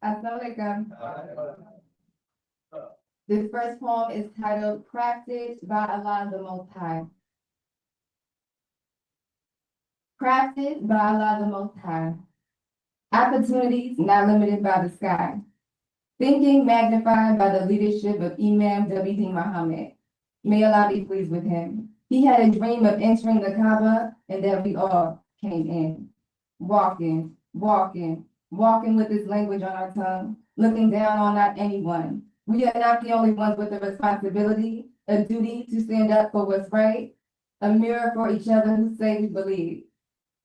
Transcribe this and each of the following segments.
Assalamualaikum. This first poem is titled Crafted by Allah the Most High. Crafted by Allah the Most High. Opportunities not limited by the sky. Thinking magnified by the leadership of Imam W.D. Muhammad. May Allah be pleased with him. He had a dream of entering the Kaaba, and that we all came in. Walking, walking, walking with this language on our tongue, looking down on not anyone. We are not the only ones with a responsibility, a duty to stand up for what's right, a mirror for each other who say we believe.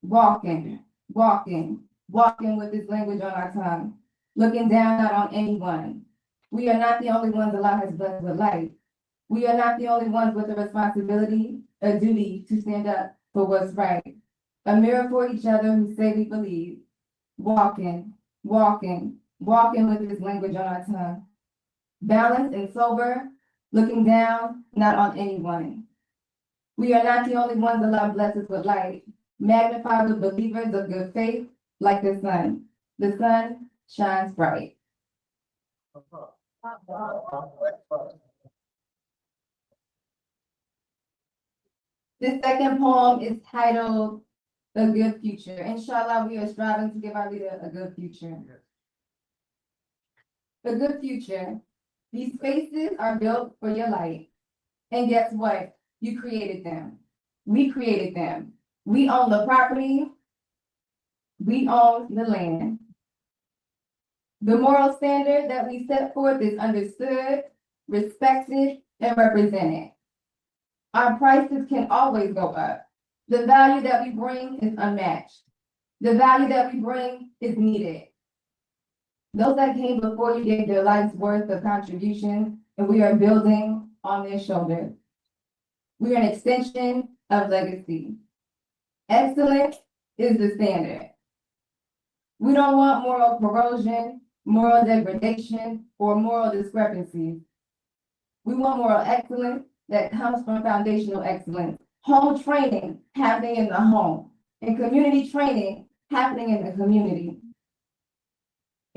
Walking, walking, walking with this language on our tongue, looking down not on anyone. We are not the only ones Allah has blessed with life. We are not the only ones with a responsibility, a duty to stand up for what's right, a mirror for each other who say we believe. Walking, walking, walking with this language on our tongue. Balanced and sober, looking down not on anyone. We are not the only ones Allah blesses with light, magnified with believers of good faith, like the sun. The sun shines bright. This second poem is titled A Good Future. Inshallah, we are striving to give our leader a good future. A good future. These spaces are built for your light. And guess what? You created them. We created them. We own the property. We own the land. The moral standard that we set forth is understood, respected, and represented. Our prices can always go up. The value that we bring is unmatched. The value that we bring is needed. Those that came before you gave their life's worth of contribution, and we are building on their shoulders. We are an extension of legacy. Excellence is the standard. We don't want moral corrosion, moral degradation, or moral discrepancies. We want moral excellence that comes from foundational excellence. Home training happening in the home, and community training happening in the community.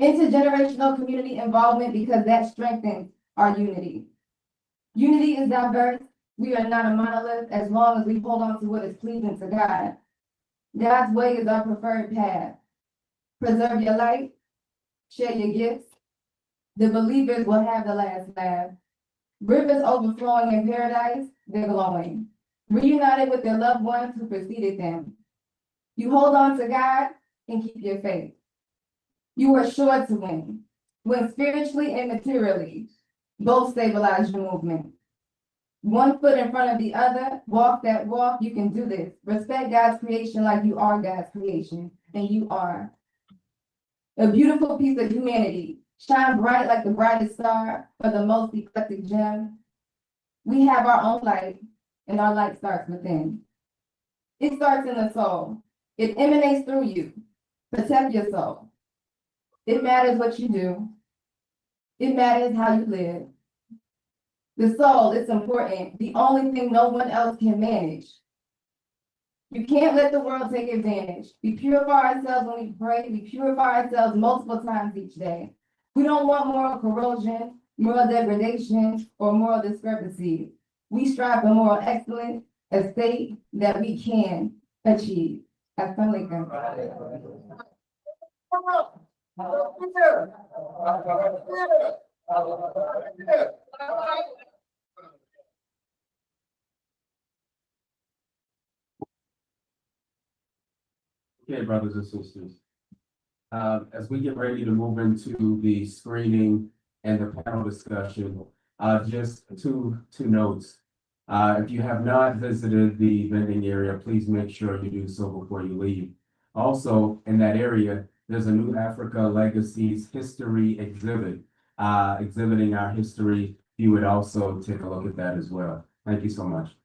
Intergenerational community involvement, because that strengthens our unity. Unity is diverse. We are not a monolith as long as we hold on to what is pleasing to God. God's way is our preferred path. Preserve your light, share your gifts. The believers will have the last laugh. Rivers overflowing in paradise, they're glowing. Reunited with their loved ones who preceded them. You hold on to God and keep your faith. You are sure to win. When spiritually and materially, both stabilize your movement. One foot in front of the other, walk that walk, you can do this. Respect God's creation like you are God's creation, and you are. A beautiful piece of humanity, shine bright like the brightest star or the most eclectic gem. We have our own light, and our light starts within. It starts in the soul. It emanates through you. Protect your soul. It matters what you do. It matters how you live. The soul is important, the only thing no one else can manage. You can't let the world take advantage. We purify ourselves when we pray. We purify ourselves multiple times each day. We don't want moral corrosion, moral degradation, or moral discrepancy. We strive for moral excellence, a state that we can achieve. Assalamualaikum. Okay, brothers and sisters. As we get ready to move into the screening and the panel discussion, just two notes. If you have not visited the vending area, please make sure you do so before you leave. Also, in that area, there's a new Africa Legacies History exhibit, exhibiting our history. You would also take a look at that as well. Thank you so much.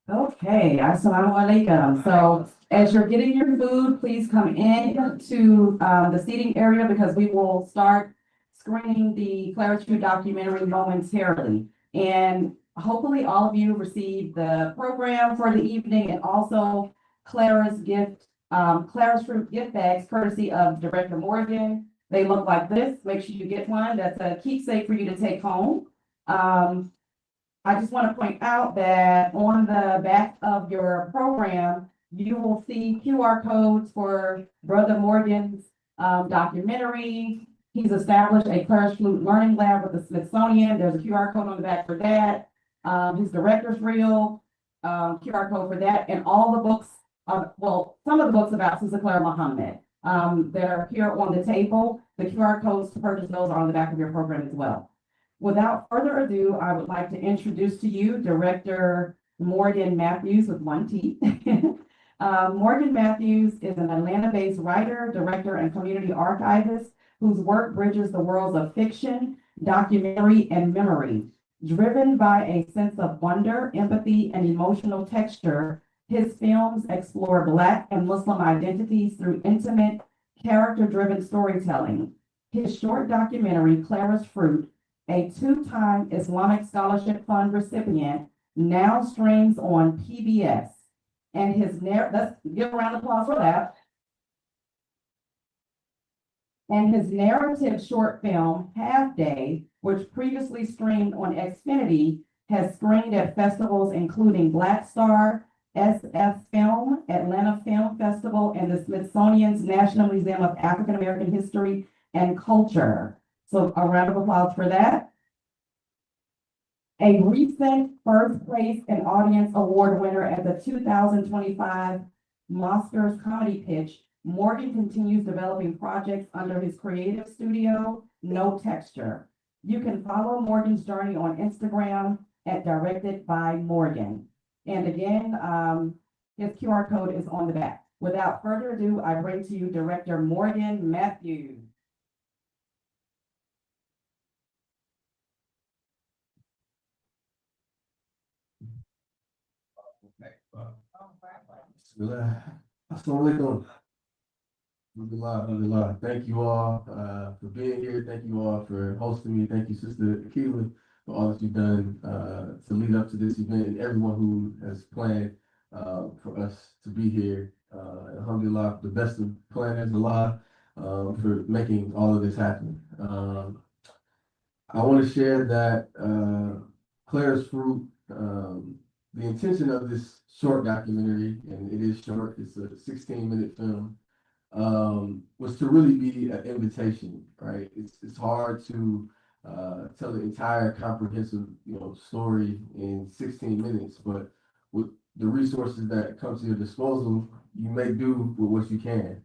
Okay, assalamu alaikum. So as you're getting your food, please come in to the seating area because we will start screening the Clara True documentary momentarily. And hopefully all of you received the program for the evening and also Clara's True gift bags courtesy of Director Morgan, They look like this. Make sure you get one. That's a keepsake for you to take home. I just want to point out that on the back of your program, you will see QR codes for Brother Morgan's documentary. He's established a Claris Flute Learning Lab with the Smithsonian. There's a QR code on the back for that. His director's reel, QR code for that, and all the books, well, some of the books about Sister Clara Muhammad that are here on the table. The QR codes to purchase those are on the back of your program as well. Without further ado, I would like to introduce to you Director Morgan Matthews with one T. Morgan Matthews is an Atlanta-based writer, director, and community archivist whose work bridges the worlds of fiction, documentary, and memory. Driven by a sense of wonder, empathy, and emotional texture, his films explore Black and Muslim identities through intimate, character-driven storytelling. His short documentary, Clara's Fruit, a two-time Islamic Scholarship Fund recipient, now streams on PBS. And let's give a round of applause for that. And his narrative short film, Half Day, which previously streamed on Xfinity, has screened at festivals including Black Star, SF Film, Atlanta Film Festival, and the Smithsonian's National Museum of African American History and Culture. So a round of applause for that. A recent first place and audience award winner at the 2025 Oscars Comedy Pitch, Morgan continues developing projects under his creative studio, No Texture. You can follow Morgan's journey on Instagram at Directed by Morgan. And again, his QR code is on the back. Without further ado, I bring to you Director Morgan Matthews. Assalamualaikum. Alhamdulillah. Thank you all for being here. Thank you all for hosting me. Thank you, Sister Akila, for all that you've done to lead up to this event, and everyone who has planned for us to be here. Alhamdulillah, the best of planners, Allah, for making all of this happen. I want to share that Clara's Fruit, the intention of this short documentary, and it is short, it's a 16-minute film, was to really be an invitation, right? It's hard to tell the entire comprehensive, story in 16 minutes, but with the resources that come to your disposal, you may do with what you can.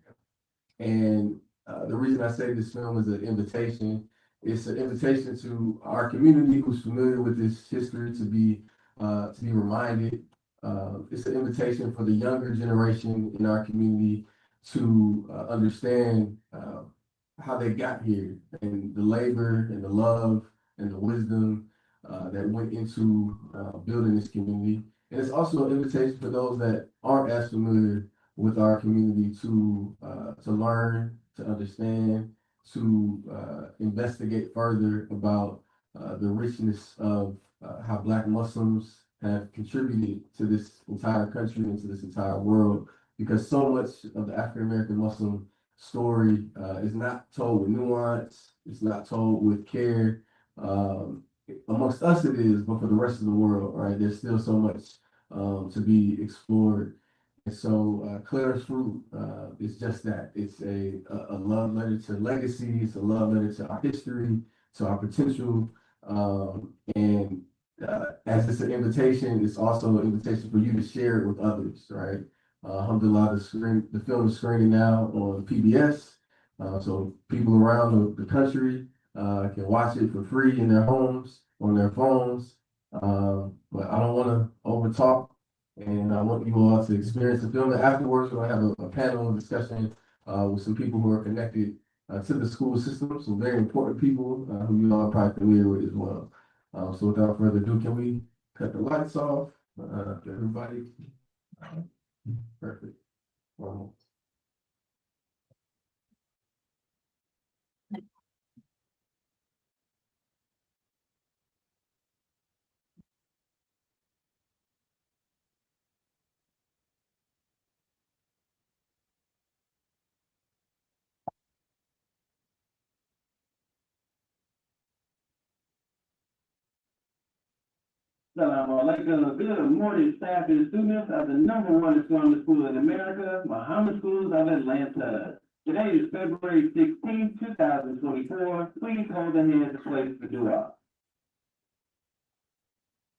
And the reason I say this film is an invitation, it's an invitation to our community who's familiar with this history to be reminded. It's an invitation for the younger generation in our community to understand how they got here and the labor and the love and the wisdom that went into building this community. And it's also an invitation for those that aren't as familiar with our community to learn, to understand, to investigate further about the richness of how Black Muslims have contributed to this entire country and to this entire world, because so much of the African American Muslim story is not told with nuance, it's not told with care. Amongst us it is, but for the rest of the world, right, there's still so much to be explored. And so Clara's Fruit is just that. It's a love letter to legacy, it's a love letter to our history, to our potential, and as it's an invitation, it's also an invitation for you to share it with others, right? Alhamdulillah, the film is screening now on PBS, so people around the country can watch it for free in their homes, on their phones. But I don't want to overtalk, and I want you all to experience the film. And afterwards, we're going to have a panel discussion with some people who are connected to the school system, some very important people who you all are probably familiar with as well. So without further ado, can we cut the lights off? Everybody. Perfect. Assalamu alaikum. Good morning, staff and students of the #1 Islamic school in America, Muhammad Schools of Atlanta. Today is February 16, 2024. Please hold the hands to place for dua.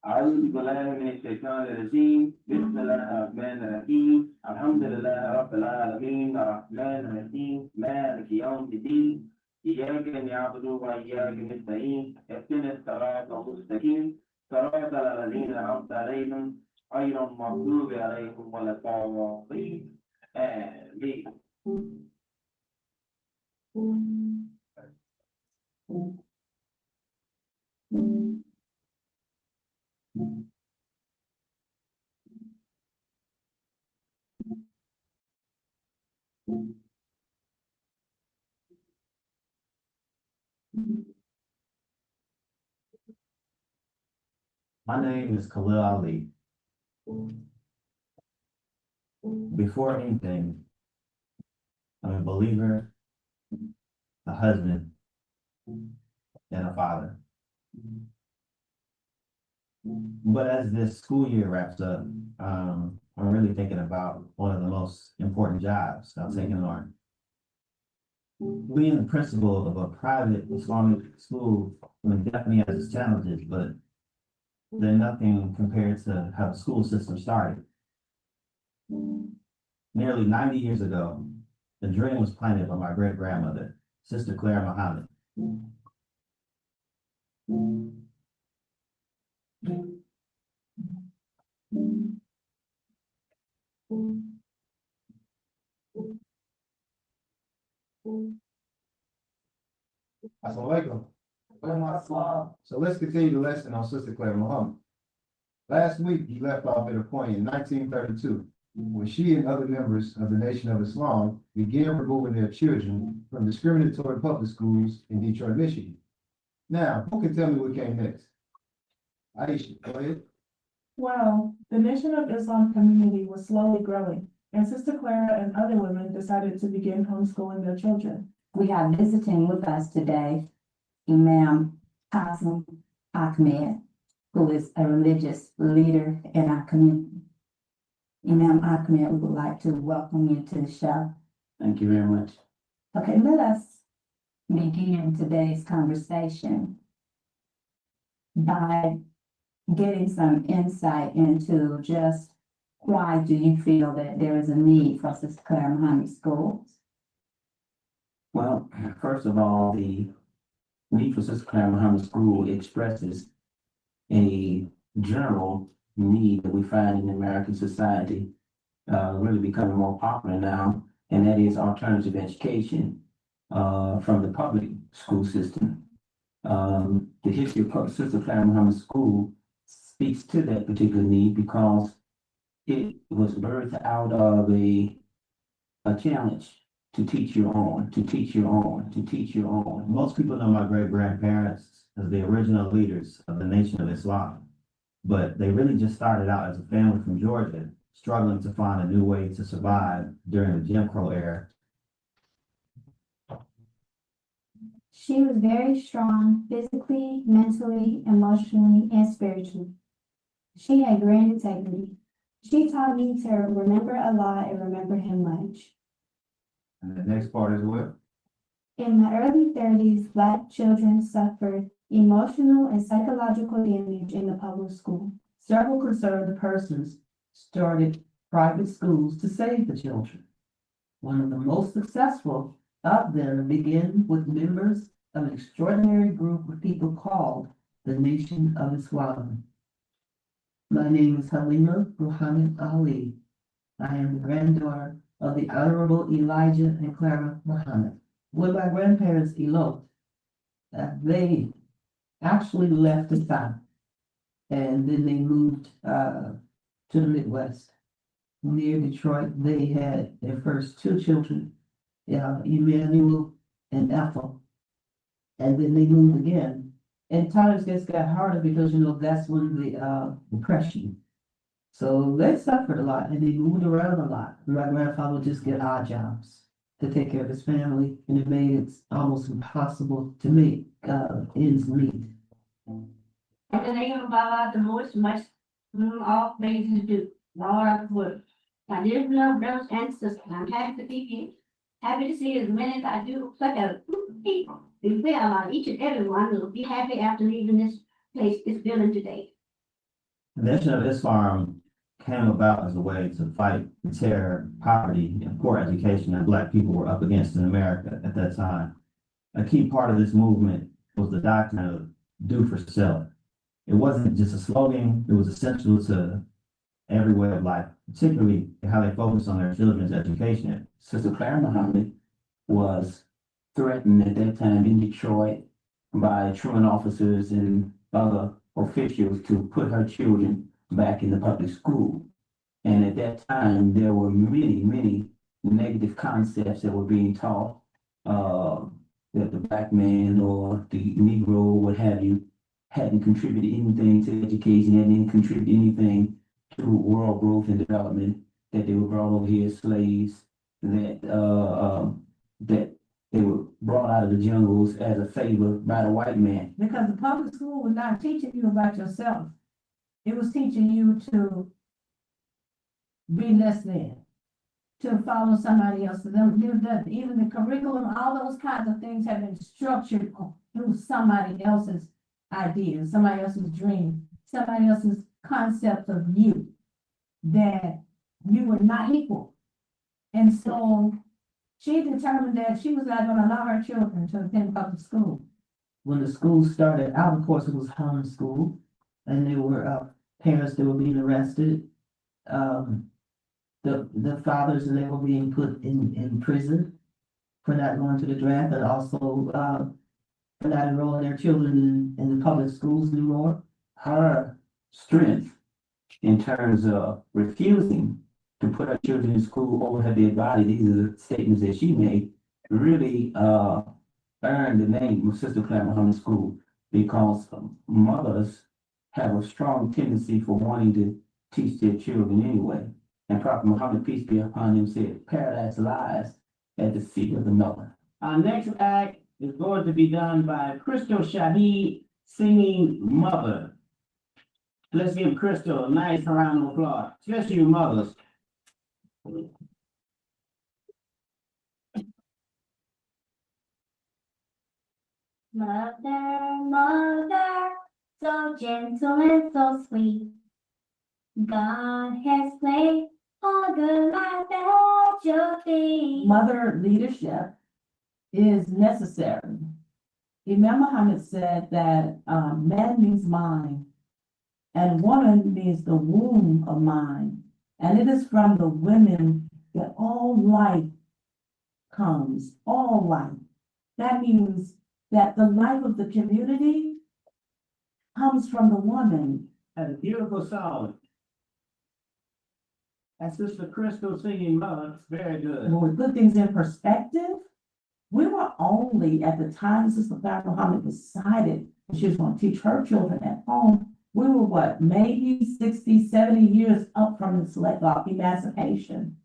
أعوذ بالله من الشيطان الرجيم بسم الله الرحمن الرحيم الحمد لله رب العالمين الرحمن الرحيم مالك يوم الدين إياك نعبد وإياك نستعين اهدنا الصراط المستقيم صراط الذين أنعمت عليهم غير المغضوب عليهم ولا الضالين آمين. My name is Khalil Ali. Before anything, I'm a believer, a husband, and a father. But as this school year wraps up, I'm really thinking about one of the most important jobs I've taken on. Being the principal of a private Islamic school, definitely has its challenges, but they're nothing compared to how the school system started. Nearly 90 years ago, the dream was planted by my great-grandmother, Sister Clara Muhammad. Assalamu alaikum. So let's continue the lesson on Sister Clara Muhammad. Last week, he left off at a point in 1932, when she and other members of the Nation of Islam began removing their children from discriminatory public schools in Detroit, Michigan. Now, who can tell me what came next? Aisha, go ahead. Well, the Nation of Islam community was slowly growing, and Sister Clara and other women decided to begin homeschooling their children. We have visiting with us today Imam Qasim Ahmed, who is a religious leader in our community. Imam Ahmed, we would like to welcome you to the show. Thank you very much. Okay, let us begin today's conversation by getting some insight into just why do you feel that there is a need for Sister Clara Muhammad schools? Well, first of all, the need for Sister Clara Muhammad School expresses a general need that we find in American society, really becoming more popular now, and that is alternative education from the public school system. The history of Sister Clara Muhammad School speaks to that particular need because it was birthed out of a challenge to teach your own, to teach your own, to teach your own. Most people know my great-grandparents as the original leaders of the Nation of Islam, but they really just started out as a family from Georgia, struggling to find a new way to survive during the Jim Crow era. She was very strong physically, mentally, emotionally, and spiritually. She had great integrity. She taught me to remember Allah and remember Him much. And the next part is what? In the early 30s, Black children suffered emotional and psychological damage in the public school. Several concerned persons started private schools to save the children. One of the most successful of them began with members of an extraordinary group of people called the Nation of Islam. My name is Halima Muhammad Ali. I am the granddaughter of the Honorable Elijah and Clara Muhammad. When my grandparents eloped, they actually left the South, and then they moved to the Midwest. Near Detroit, they had their first two children, Emmanuel and Ethel. And then they moved again. And times just got harder because, that's when the Depression. So they suffered a lot and they moved around a lot. My grandfather would just get odd jobs to take care of his family, and it made it almost impossible to make ends meet. And then they gonna bow out the most much, all things to do, Lord, I would. My dear beloved brothers and sisters, I'm happy to be here. Happy to see as many as I do, such a group of people. We feel on each and every one will be happy after leaving this place, this building today. The Nation of Islam came about as a way to fight the terror, poverty, and poor education that Black people were up against in America at that time. A key part of this movement was the doctrine of do for self. It wasn't just a slogan, it was essential to every way of life, particularly how they focused on their children's education. Sister Clara Muhammad was threatened at that time in Detroit by truant officers and other officials to put her children back in the public school. And at that time, there were many negative concepts that were being taught, that the Black man or the Negro, what have you, hadn't contributed anything to education, hadn't contributed anything to world growth and development, that they were brought over here as slaves, that that they were brought out of the jungles as a favor by the white man. Because the public school was not teaching you about yourself. It was teaching you to be less than, to follow somebody else. Even the curriculum, all those kinds of things have been structured through somebody else's idea, somebody else's dream, somebody else's concept of you, that you were not equal. And so she determined that she was not going to allow her children to attend public school. When the school started out, of course, it was homeschool, and there were parents that were being arrested. The fathers, and they were being put in prison for not going to the draft, and also for not enrolling their children in the public schools anymore. Her strength in terms of refusing to put her children in school over her dead body, these are the statements that she made, really earned the name of Sister Clara Muhammad School, because mothers have a strong tendency for wanting to teach their children anyway. And Prophet Muhammad, peace be upon him, said, paradise lies at the feet of the mother. Our next act is going to be done by Crystal Shahid singing Mother. Let's give Crystal a nice round of applause, especially you mothers. Mother, mother, so gentle and so sweet. God has placed all the life at your feet. Mother leadership is necessary. Imam Muhammad said that man means mind, and woman means the womb of mind. And it is from the women that all life comes, all life. That means that the life of the community comes from the woman. That's a beautiful song. And Sister Crystal singing Mother, very good. When we put things in perspective, we were only, at the time Sister Clara Muhammad decided she was going to teach her children at home, we were what, maybe 60, 70 years up from the select emancipation.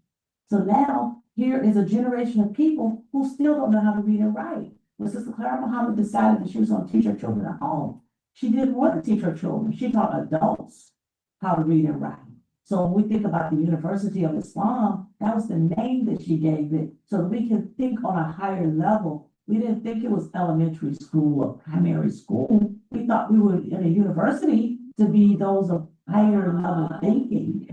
So now here is a generation of people who still don't know how to read and write. When Sister Clara Muhammad decided that she was going to teach her children at home, she didn't want to teach her children. She taught adults how to read and write. So when we think about the University of Islam, that was the name that she gave it, so that we can think on a higher level. We didn't think it was elementary school or primary school. We thought we were in a university to be those of higher level thinking.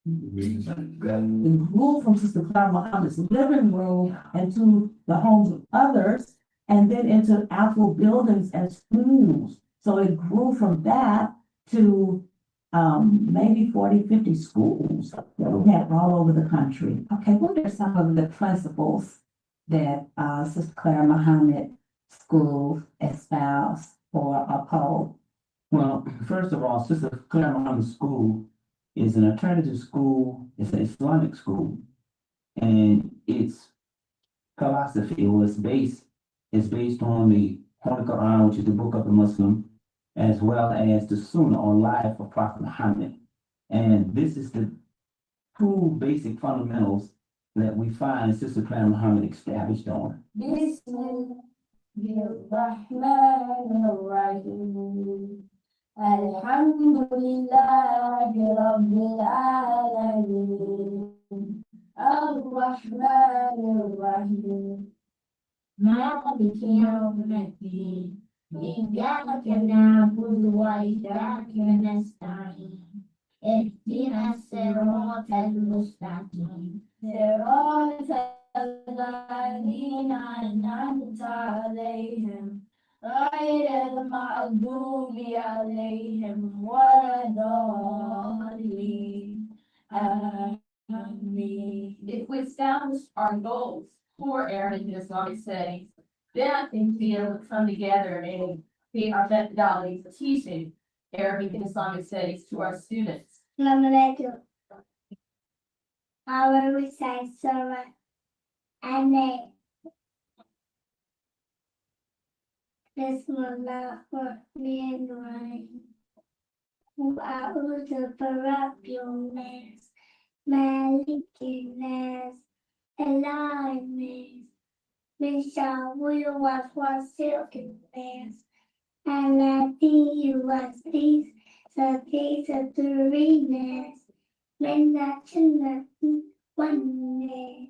We moved from Sister Clara Muhammad's living room into the homes of others, and then into actual buildings and schools. So it grew from that to maybe 40, 50 schools that we had all over the country. Okay, what are some of the principles that Sister Clara Muhammad School espoused or uphold? Well, first of all, Sister Clara Muhammad School is an alternative school, it's an Islamic school. And its philosophy was based on the Holy Quran, which is the book of the Muslim, as well as the Sunnah or life of Prophet Muhammad. And this is the two basic fundamentals that we find Sister Clara Muhammad established on. Bismillahirrahmanirrahim. Alhamdulillahi Rabbil Alamin. Ar-Rahmanir-Rahim. Maliki Yawmiddin. Iyyaka na'budu wa iyyaka nasta'in. اهدنا الصراط المستقيم صراط الذين أنعمت عليهم غير المغضوب عليهم ولا الضالين آمين. If we establish our goals for Arabic and Islamic studies, then I think we'll be able to come together and create our methodologies of teaching Arabic and Islamic studies to our students. Assalamualaikum. How will we say Surah An-Nahl? Bismillahirrahmanirrahim. A'udhu birabbil nas, malikin nas, ilahin nas, min sharri waswasil nas, alladhi yuwaswisu fi sudurin nas, min al-jinnati wan nas.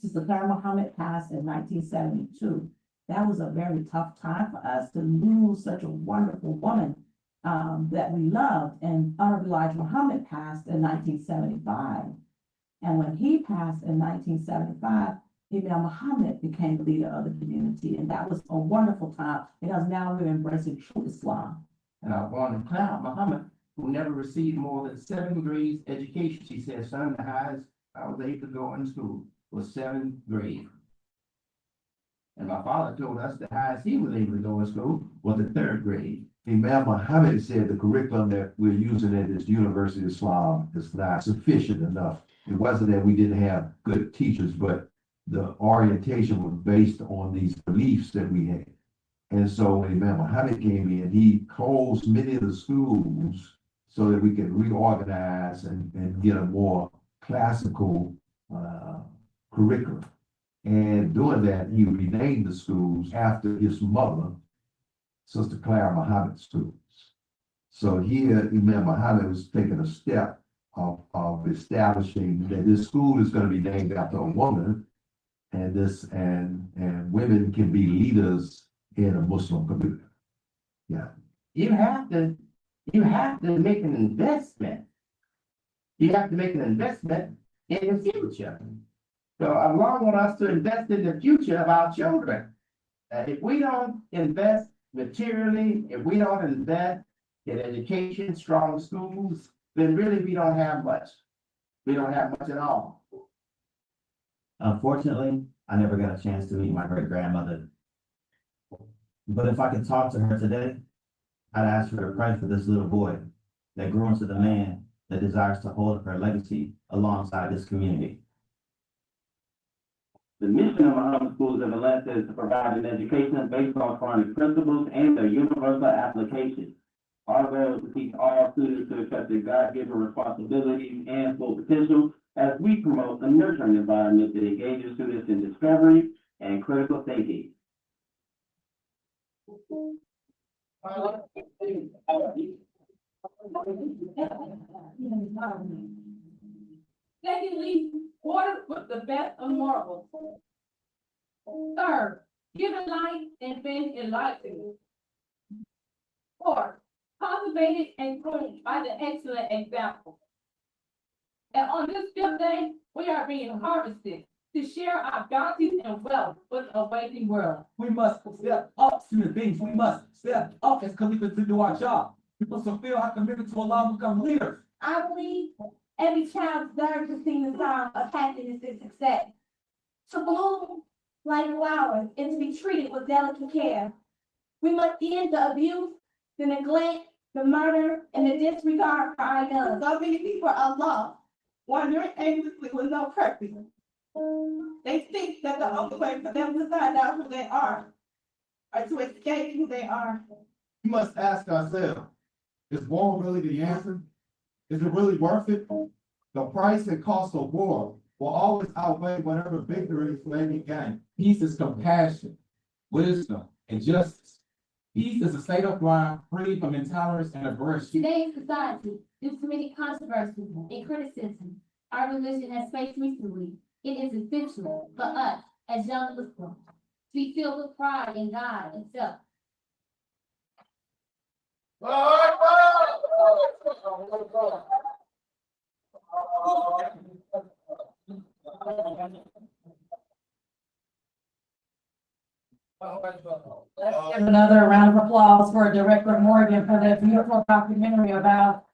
Sister Clara Muhammad passed in 1972. That was a very tough time for us to lose such a wonderful woman that we loved. And Honorable Elijah Muhammad passed in 1975. And when he passed in 1975, Imam Muhammad became the leader of the community. And that was a wonderful time because now we're embracing true Islam. And I wanted Clara Muhammad, who never received more than 7 grades education. She said, son, the highest I was able to go in school was 7th grade. And my father told us the highest he was able to go in school was the 3rd grade. Imam Muhammad said the curriculum that we're using at this University of Islam is not sufficient enough. It wasn't that we didn't have good teachers, but the orientation was based on these beliefs that we had. And so when Imam Muhammad came in, he closed many of the schools so that we could reorganize and get a more classical curriculum. And doing that, he renamed the schools after his mother, Sister Clara Muhammad's schools. So here, Imam Muhammad was taking a step of establishing that this school is going to be named after a woman, and women can be leaders in a Muslim community. Yeah. You have to make an investment. You have to make an investment in the future. So I want us to invest in the future of our children. If we don't invest materially, if we don't invest in education, strong schools, then really we don't have much. We don't have much at all. Unfortunately, I never got a chance to meet my great grandmother. But if I could talk to her today, I'd ask her to pray for this little boy that grew into the man that desires to hold up her legacy alongside this community. The mission of Muhammad Schools of Atlanta is to provide an education based on Quranic principles and their universal application. Our goal is to teach all students to accept their God-given responsibilities and full potential as we promote a nurturing environment that engages students in discovery and critical thinking. Secondly, order with the best of morals. Third, give a light and then enlighten. Fourth, cultivated and groomed by the excellent example. And on this 5th day, we are being harvested to share our bounties and wealth with the awakening world. We must step up, human beings. We must step up as Khalifas to do our job. We must fulfill our commitment to Allah and become leaders. I believe every child deserves to sing the song of happiness and success. to bloom like flowers and to be treated with delicate care. We must end the abuse, the neglect, the murder, and the disregard for our young. So many people are lost, wandering aimlessly with no purpose. They think that the only way for them to find out who they are or to escape who they are. We must ask ourselves, is war really the answer? Is it really worth it? The price and cost of war will always outweigh whatever victories may be gained. Peace is compassion, wisdom, and justice. Peace is a state of mind free from intolerance and aggression. Today's society, due to many controversies and criticism our religion has faced recently, it is essential for us as young Muslims to be filled with pride in God and self. Let's give another round of applause for Director Morgan for that beautiful documentary about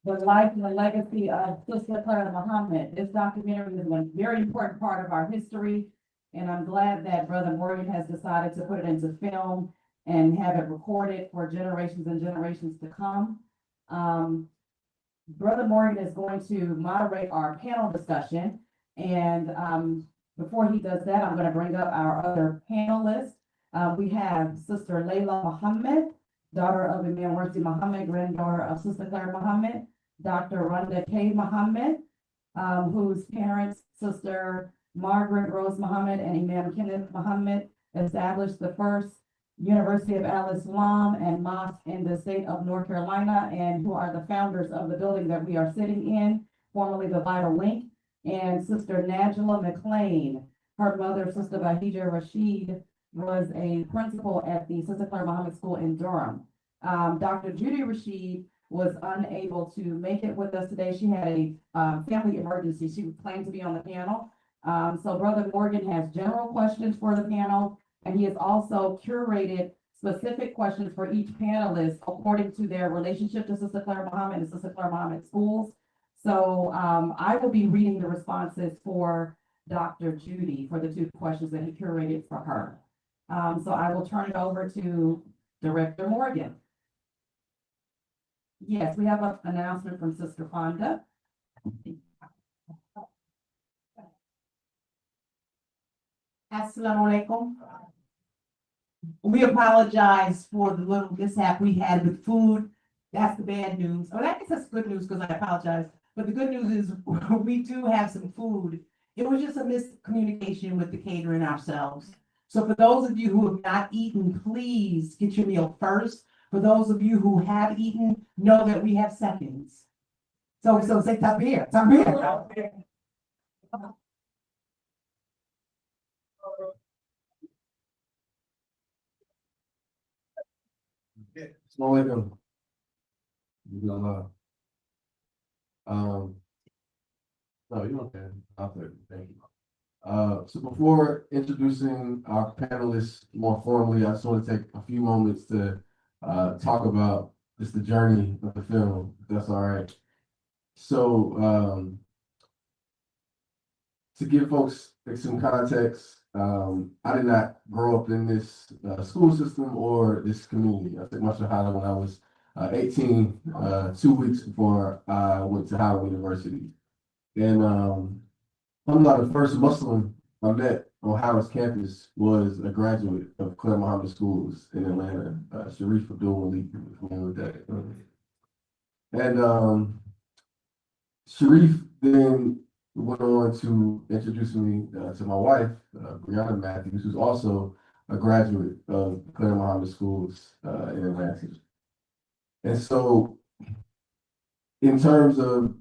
the life and the legacy of Sister Clara Muhammad. This documentary is a very important part of our history, and I'm glad that Brother Morgan has decided to put it into film and have it recorded for generations and generations to come. Brother Morgan is going to moderate our panel discussion, and before he does that, I'm going to bring up our other panelists. We have Sister Layla Muhammad, daughter of Imam Mercy Muhammad, granddaughter of Sister Clara Muhammad, Dr. Rhonda K. Muhammad, whose parents, Sister Margaret Rose Muhammad and Imam Kenneth Muhammad, established the first University of Al-Islam and mosque in the state of North Carolina, and who are the founders of the building that we are sitting in, formerly the Vital Link, and Sister Najla McLean. Her mother, Sister Bahija Rashid, was a principal at the Sister Clara Muhammad School in Durham. Dr. Judy Rashid was unable to make it with us today. She had a family emergency. She planned to be on the panel. So Brother Morgan has general questions for the panel, and he has also curated specific questions for each panelist according to their relationship to Sister Clara Muhammad and Sister Clara Muhammad schools. So I will be reading the responses for Dr. Judy for the two questions that he curated for her. So I will turn it over to Director Morgan. Yes, we have an announcement from Sister Fonda. Assalamu alaikum. We apologize for the little mishap we had with food. That's the bad news. Oh, that is good news because I apologize. But the good news is we do have some food. It was just a miscommunication with the catering ourselves. So for those of you who have not eaten, please get your meal first. For those of you who have eaten, know that we have seconds. So say tabir, tabir. Assalamualaikum. No, you okay. Thank you. So before introducing our panelists more formally, I just want to take a few moments to talk about just the journey of the film, if that's all right. So to give folks some context, I did not grow up in this school system or this community. I took my Shahada when I was 18, 2 weeks before I went to Howard University. And I'm not the first Muslim I met on Howard's campus was a graduate of Clara Muhammad Schools in Atlanta, Sharif Abdul Malik, if you're familiar with that. And Sharif then went on to introduce me to my wife, Brianna Matthews, who's also a graduate of Clara Muhammad Schools in Atlanta. And so in terms of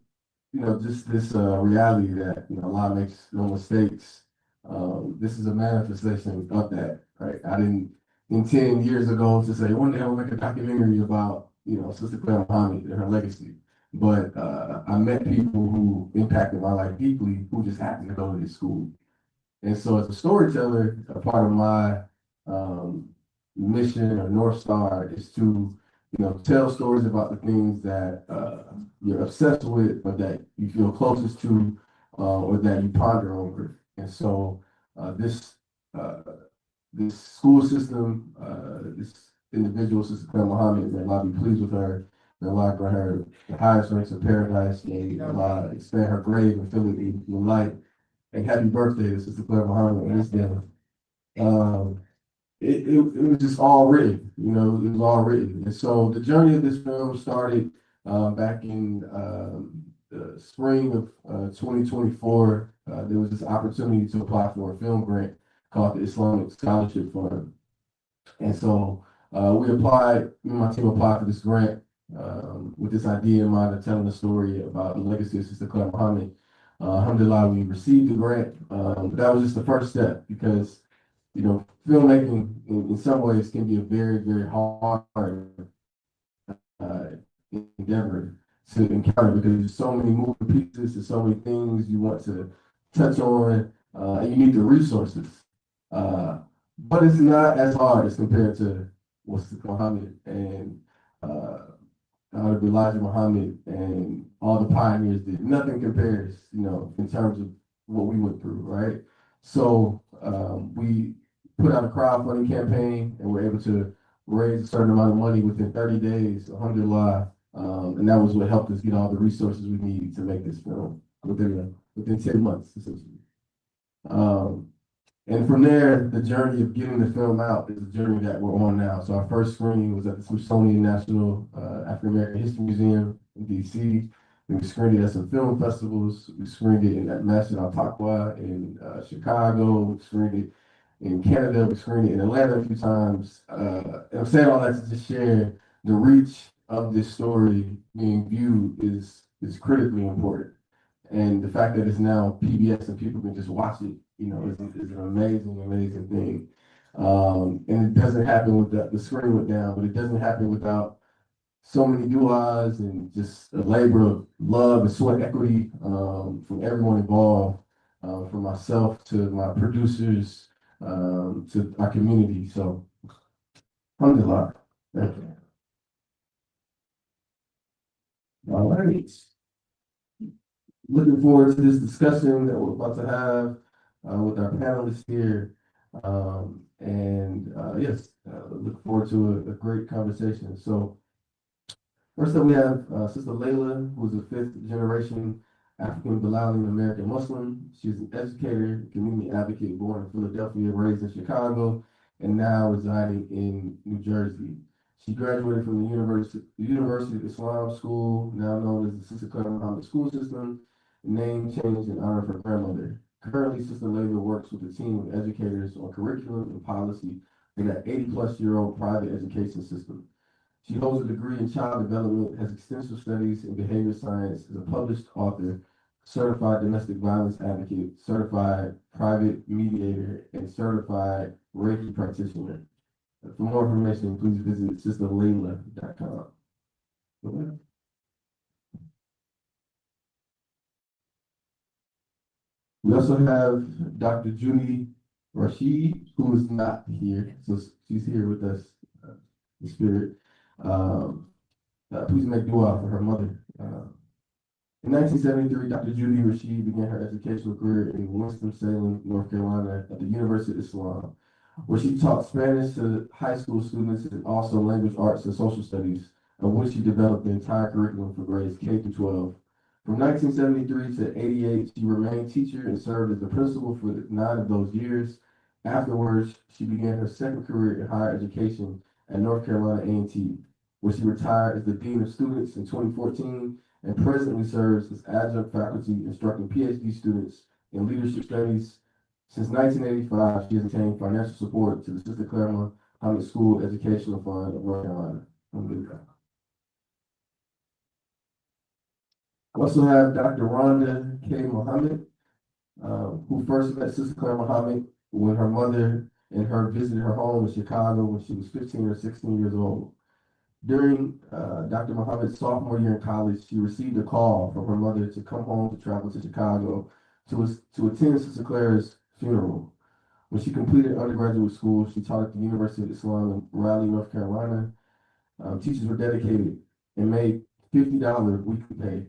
just this reality that, Allah makes no mistakes. This is a manifestation of that, right? I didn't intend years ago to say, one day I'll make a documentary about, Sister Clara Muhammad and her legacy. But I met people who impacted my life deeply who just happened to go to this school. And so as a storyteller, a part of my mission or North Star is to tell stories about the things that you're obsessed with, or that you feel closest to, or that you ponder over. And so this, uh, this school system, this individual, Sister Clara Muhammad, that Allah be pleased with her, that Allah grant her the highest ranks of paradise, and Allah expand her grave and fill it with light. And happy birthday to Sister Clara Muhammad on this day. It was just all written, you know, it was all written. And so the journey of this film started back in the spring of 2024. There was this opportunity to apply for a film grant called the Islamic Scholarship Fund. And so we applied, me and my team applied for this grant with this idea in mind of telling a story about the legacy of Sister Clara Muhammad. Alhamdulillah, we received the grant. But that was just the first step because, you know, filmmaking in some ways can be a very, very hard endeavor to encounter because there's so many moving pieces, there's so many things you want to touch on, and you need the resources. But it's not as hard as compared to what's Muhammad and Elijah Muhammad and all the pioneers did. Nothing compares, you know, in terms of what we went through, right? So we put out a crowdfunding campaign and we're able to raise a certain amount of money within 30 days, alhamdulillah. And that was what helped us get all the resources we need to make this film within 10 months, essentially. And from there, the journey of getting the film out is the journey that we're on now. So our first screening was at the Smithsonian National African American History Museum in DC. We screened it at some film festivals. We screened it at Masjid Al-Taqwa in Chicago. We screened it in Canada. We screened it in Atlanta a few times. And I'm saying all that to just share the reach of this story being viewed is critically important. And the fact that it's now PBS and people can just watch it, you know, is an amazing, amazing thing. And it doesn't happen with the screen went down, but it doesn't happen without so many du'as and just a labor of love and sweat equity from everyone involved, from myself to my producers, to our community. So, alhamdulillah. Thank you. All right. Looking forward to this discussion that we're about to have with our panelists here. Yes, look forward to a great conversation. So first up we have Sister Layla, who's a fifth generation African Bilalian American Muslim. She's an educator, community advocate, born in Philadelphia, raised in Chicago, and now residing in New Jersey. She graduated from the University of Islam School, now known as the Sister Clara Muhammad School System, name changed in honor of her grandmother. Currently, Sister Layla works with a team of educators on curriculum and policy in that 80-plus-year-old private education system. She holds a degree in child development, has extensive studies in behavior science, is a published author, certified domestic violence advocate, certified private mediator, and certified Reiki practitioner. For more information, please visit sisterlayla.com. We also have Dr. Judy Rashid, who is not here, so she's here with us in spirit. Please make dua for her mother. In 1973, Dr. Judy Rashid began her educational career in Winston-Salem, North Carolina, at the University of Islam, where she taught Spanish to high school students and also language arts and social studies, of which she developed the entire curriculum for grades K through 12. From 1973 to 88, she remained teacher and served as the principal for 9 of those years. Afterwards, she began her second career in higher education at North Carolina A&T, where she retired as the Dean of Students in 2014 and presently serves as adjunct faculty instructing PhD students in leadership studies. Since 1985, she has obtained financial support to the Sister Clara Muhammad School Educational Fund of North Carolina. We also have Dr. Rhonda K. Muhammad, who first met Sister Clara Muhammad when her mother and her visited her home in Chicago when she was 15 or 16 years old. During Dr. Muhammad's sophomore year in college, she received a call from her mother to come home to travel to Chicago to attend Sister Clara's funeral. When she completed undergraduate school, she taught at the University of Islam in Raleigh, North Carolina. Teachers were dedicated and made $50 weekly pay.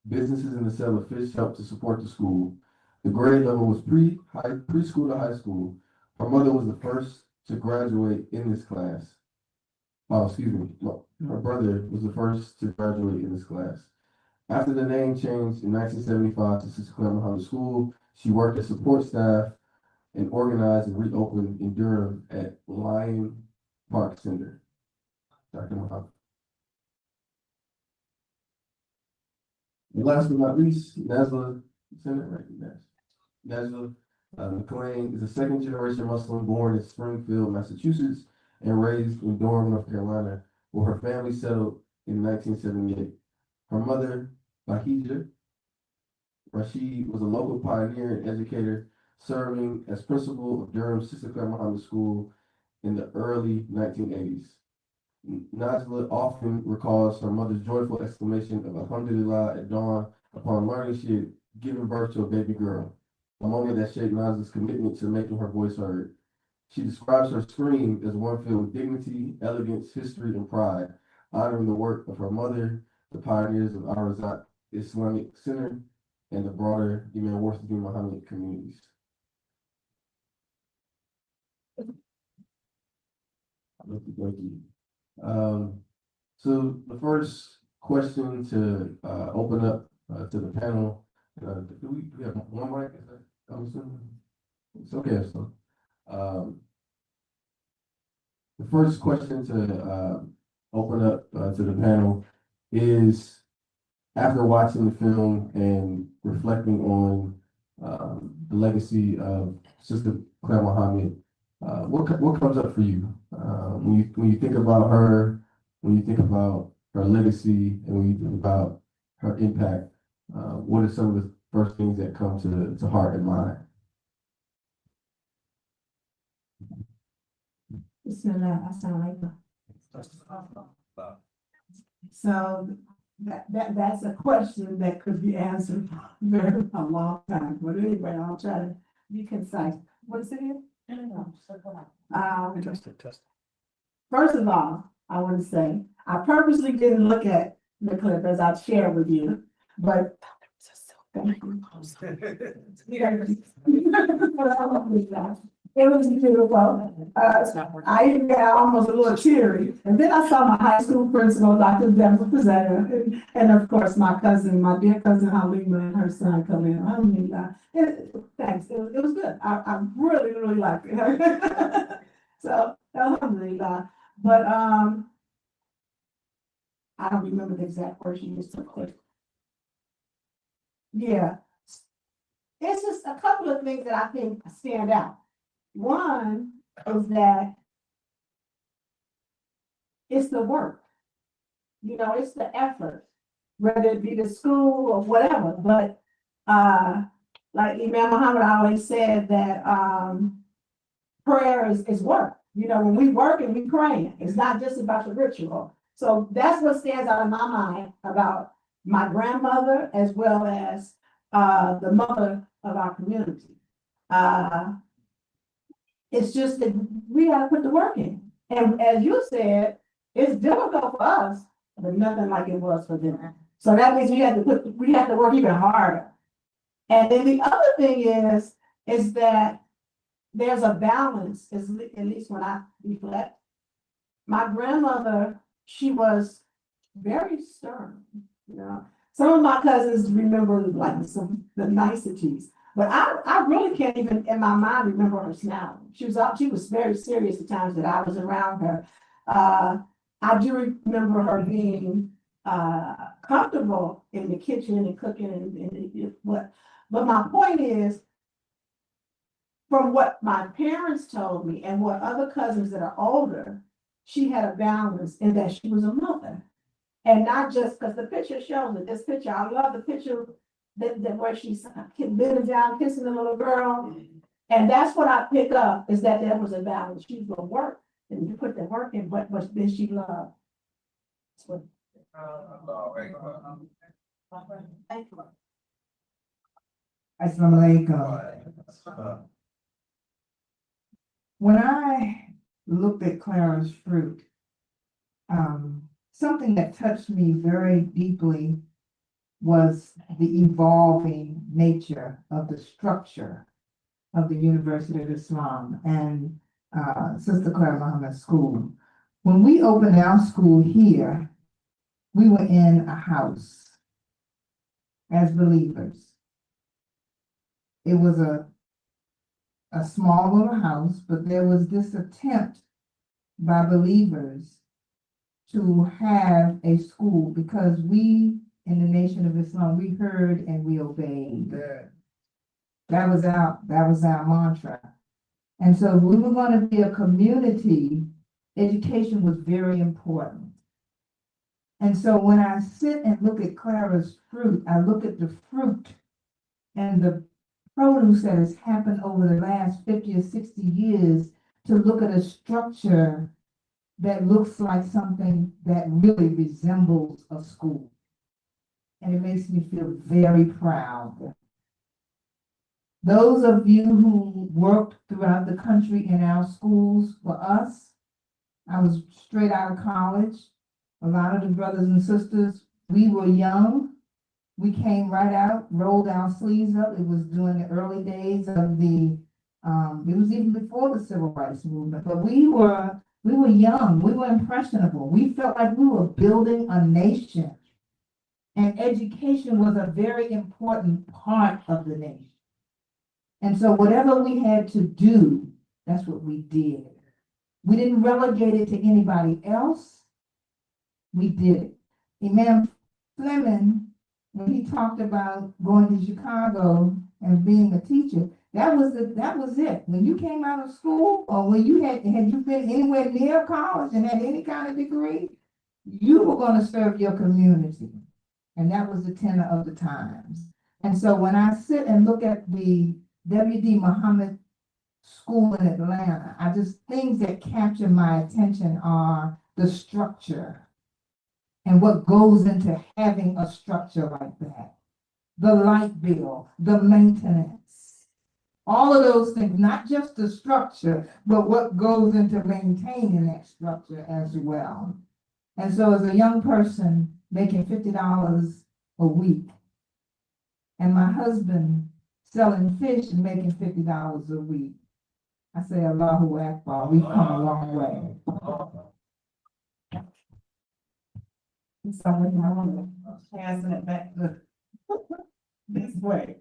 Businesses in the sale of fish helped to support the school. The grade level was preschool to high school. Her mother was the first to graduate in this class. Oh, excuse me. No, her brother was the first to graduate in this class. After the name changed in 1975 to Sister Clara Muhammad School, she worked as support staff and organized and reopened in Durham at Lion Park Center. Dr. Muhammad. And last but not least, Nazla Center, right? Nazla McLean is a second generation Muslim born in Springfield, Massachusetts, and raised in Durham, North Carolina, where her family settled in 1978. Her mother, Bahija Rashid, was a local pioneer and educator, serving as principal of Durham's Sister Clara Muhammad School in the early 1980s. Nazla often recalls her mother's joyful exclamation of Alhamdulillah at dawn upon learning she had given birth to a baby girl, a moment that shaped Nazla's commitment to making her voice heard. She describes her scream as one filled with dignity, elegance, history, and pride, honoring the work of her mother, the pioneers of Al-Razak Islamic Center, and the broader Imam Warshaddin Muhammad communities. Thank you. So the first question to open up to the panel, do we have one mic? Is that, I'm assuming? It's okay, so. The first question to open up to the panel is, after watching the film and reflecting on the legacy of Sister Clara Muhammad, what comes up for you when you think about her, when you think about her legacy, and when you think about her impact? What are some of the first things that come to heart and mind? So that's a question that could be answered very a long time, but anyway, I'll try to be concise. What is it here? First of all, I want to say, I purposely didn't look at the clip as I've shared with you, but thank you. It was beautiful. I even got almost a little teary. And then I saw my high school principal, Dr. Denver Pizzetta, and of course my cousin, my dear cousin Halima, and her son come in. Thanks. It was good. I really, really liked it. So, alhamdulillah. But I don't remember the exact words you used to put. Yeah. It's just a couple of things that I think stand out. One is that it's the work, it's the effort, whether it be the school or whatever. But like Imam Muhammad always said that prayer is work. When we work and we pray, it's not just about the ritual. So that's what stands out in my mind about my grandmother as well as the mother of our community. It's just that we got to put the work in. And as you said, it's difficult for us, but nothing like it was for them. So that means we have to work even harder. And then the other thing is that there's a balance, at least when I reflect. My grandmother, she was very stern, Some of my cousins remember like the niceties. But I really can't even in my mind remember her smiling. She was very serious the times that I was around her. I do remember her being comfortable in the kitchen and cooking but my point is, from what my parents told me and what other cousins that are older, she had a balance in that she was a mother. And not just because the picture shows it. This picture, I love the picture that where she's bending down, kissing the little girl. And that's what I pick up, is that there was a balance. She was going to work, and you put the work in, but then she loved. That's what. Thank you. Assalamu alaikum. When I looked at Clara's fruit, something that touched me very deeply was the evolving nature of the structure of the University of Islam and Sister Clara Muhammad School. When we opened our school here, we were in a house as believers. It was a small little house, but there was this attempt by believers to have a school because we in the Nation of Islam, we heard and we obeyed. That was our mantra. And so if we were going to be a community, education was very important. And so when I sit and look at Clara's fruit, I look at the fruit and the produce that has happened over the last 50 or 60 years to look at a structure that looks like something that really resembles a school. And it makes me feel very proud. Those of you who worked throughout the country in our schools, for us, I was straight out of college. A lot of the brothers and sisters, we were young. We came right out, rolled our sleeves up. It was during the early days of it was even before the civil rights movement, but we were young, we were impressionable. We felt like we were building a nation. And education was a very important part of the nation. And so whatever we had to do, that's what we did. We didn't relegate it to anybody else. We did it. Imam Fleming, when he talked about going to Chicago and being a teacher, that was it. When you came out of school, or when you had you been anywhere near college and had any kind of degree, you were going to serve your community. And that was the tenor of the times. And so when I sit and look at the W.D. Muhammad School in Atlanta, things that capture my attention are the structure and what goes into having a structure like that. The light bill, the maintenance, all of those things, not just the structure, but what goes into maintaining that structure as well. And so as a young person making $50 a week, and my husband selling fish and making $50 a week, I say, Allahu Akbar, we've come a long way. So I want to pass it back this way.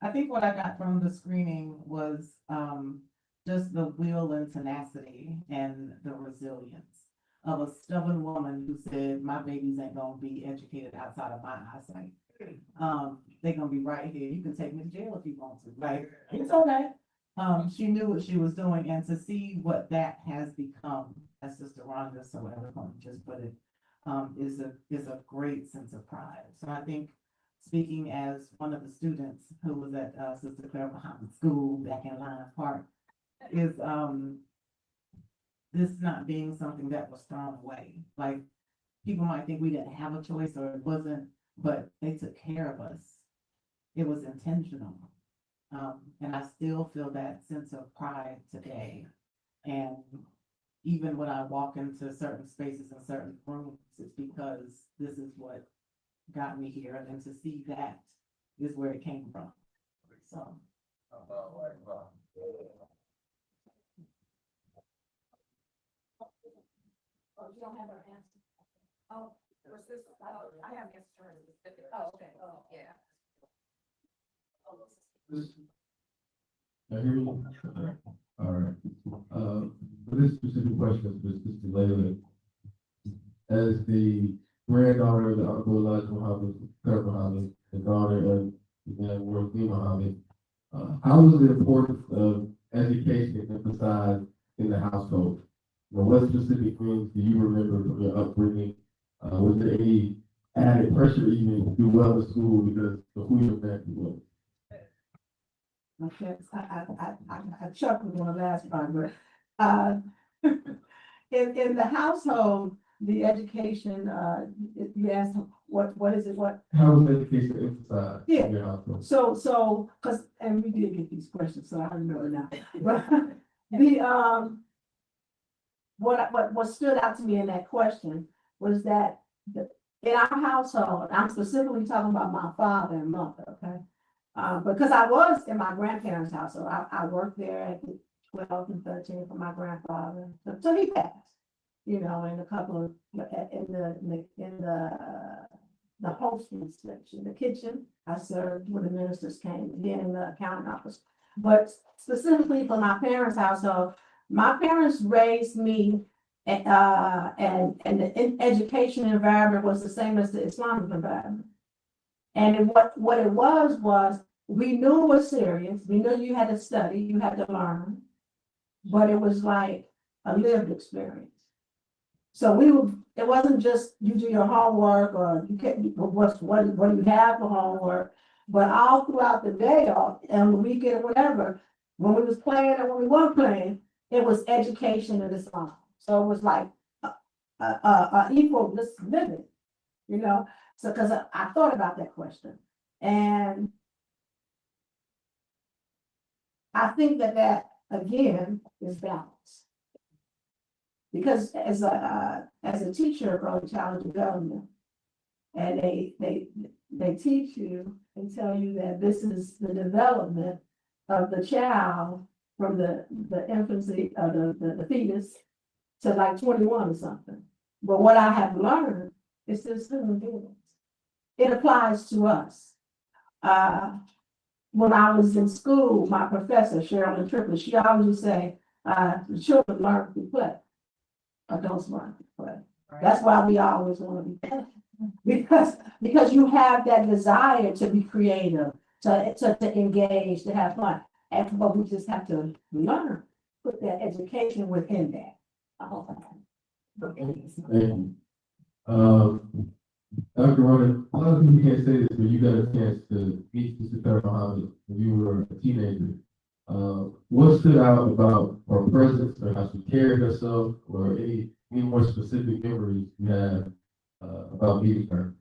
I think what I got from the screening was just the will and tenacity and the resilience of a stubborn woman who said, my babies ain't gonna be educated outside of my eyesight. They're gonna be right here. You can take me to jail if you want to. Like, it's okay. She knew what she was doing, and to see what that has become, as Sister Rhonda so eloquently just put it, is a great sense of pride. So I think, speaking as one of the students who was at Sister Clara Muhammad School back in Lion Park, is this not being something that was thrown away. Like, people might think we didn't have a choice or it wasn't, but they took care of us. It was intentional. And I still feel that sense of pride today. And even when I walk into certain spaces and certain rooms, it's because this is what got me here. And to see that is where it came from. So. Oh, you don't have her answer. Oh, was this, I have answered her. Oh, okay, oh, yeah. I hear you. All right. For this specific question, for Sister Layla, as the granddaughter of the Uncle Elijah Muhammad, Clara Muhammad, the daughter of the man Worthy Muhammad, how was the importance of education emphasized in the household? What specific things do you remember from your upbringing? Was there any added pressure even to do well in school because of who your family was? Okay, I chuckled on the last part, but in the household, the education, you asked what is it, what? How was education emphasized Yeah. in your household? So, cause, and we did get these questions, so I remember now. But the, what stood out to me in that question was that in our household, I'm specifically talking about my father and mother, okay? Because I was in my grandparents' household. I worked there at 12 and 13 for my grandfather. So he passed, you know, in a couple of, the hosting section, the kitchen. I served when the ministers came, then in the accounting office. But specifically for my parents' household, my parents raised me, and the education environment was the same as the Islamic environment. And what it was we knew it was serious. We knew you had to study, you had to learn, but it was like a lived experience. So it wasn't just you do your homework or you get what you have for homework, but all throughout the day or and the weekend or whatever, when we was playing and when we weren't playing, it was education in Islam. So it was like equal living, you know. So because I thought about that question, and I think that again is balance. Because as a teacher of early childhood development, and they teach you and tell you that this is the development of the child from the infancy of the fetus to like 21 or something. But what I have learned is this human beings. It applies to us. When I was in school, my professor, Cheryl Triplett, she always would say, the children learn through play. Adults learn through play. That's why we always want to be better. Because you have that desire to be creative, to engage, to have fun. But we just have to learn, put that education within that. Thank you. Dr. Ronan, a lot of people can't say this, but you got a chance to meet Sister Clara Muhammad when you were a teenager. What stood out about her presence or how she carried herself, or any more specific memories you have about meeting her?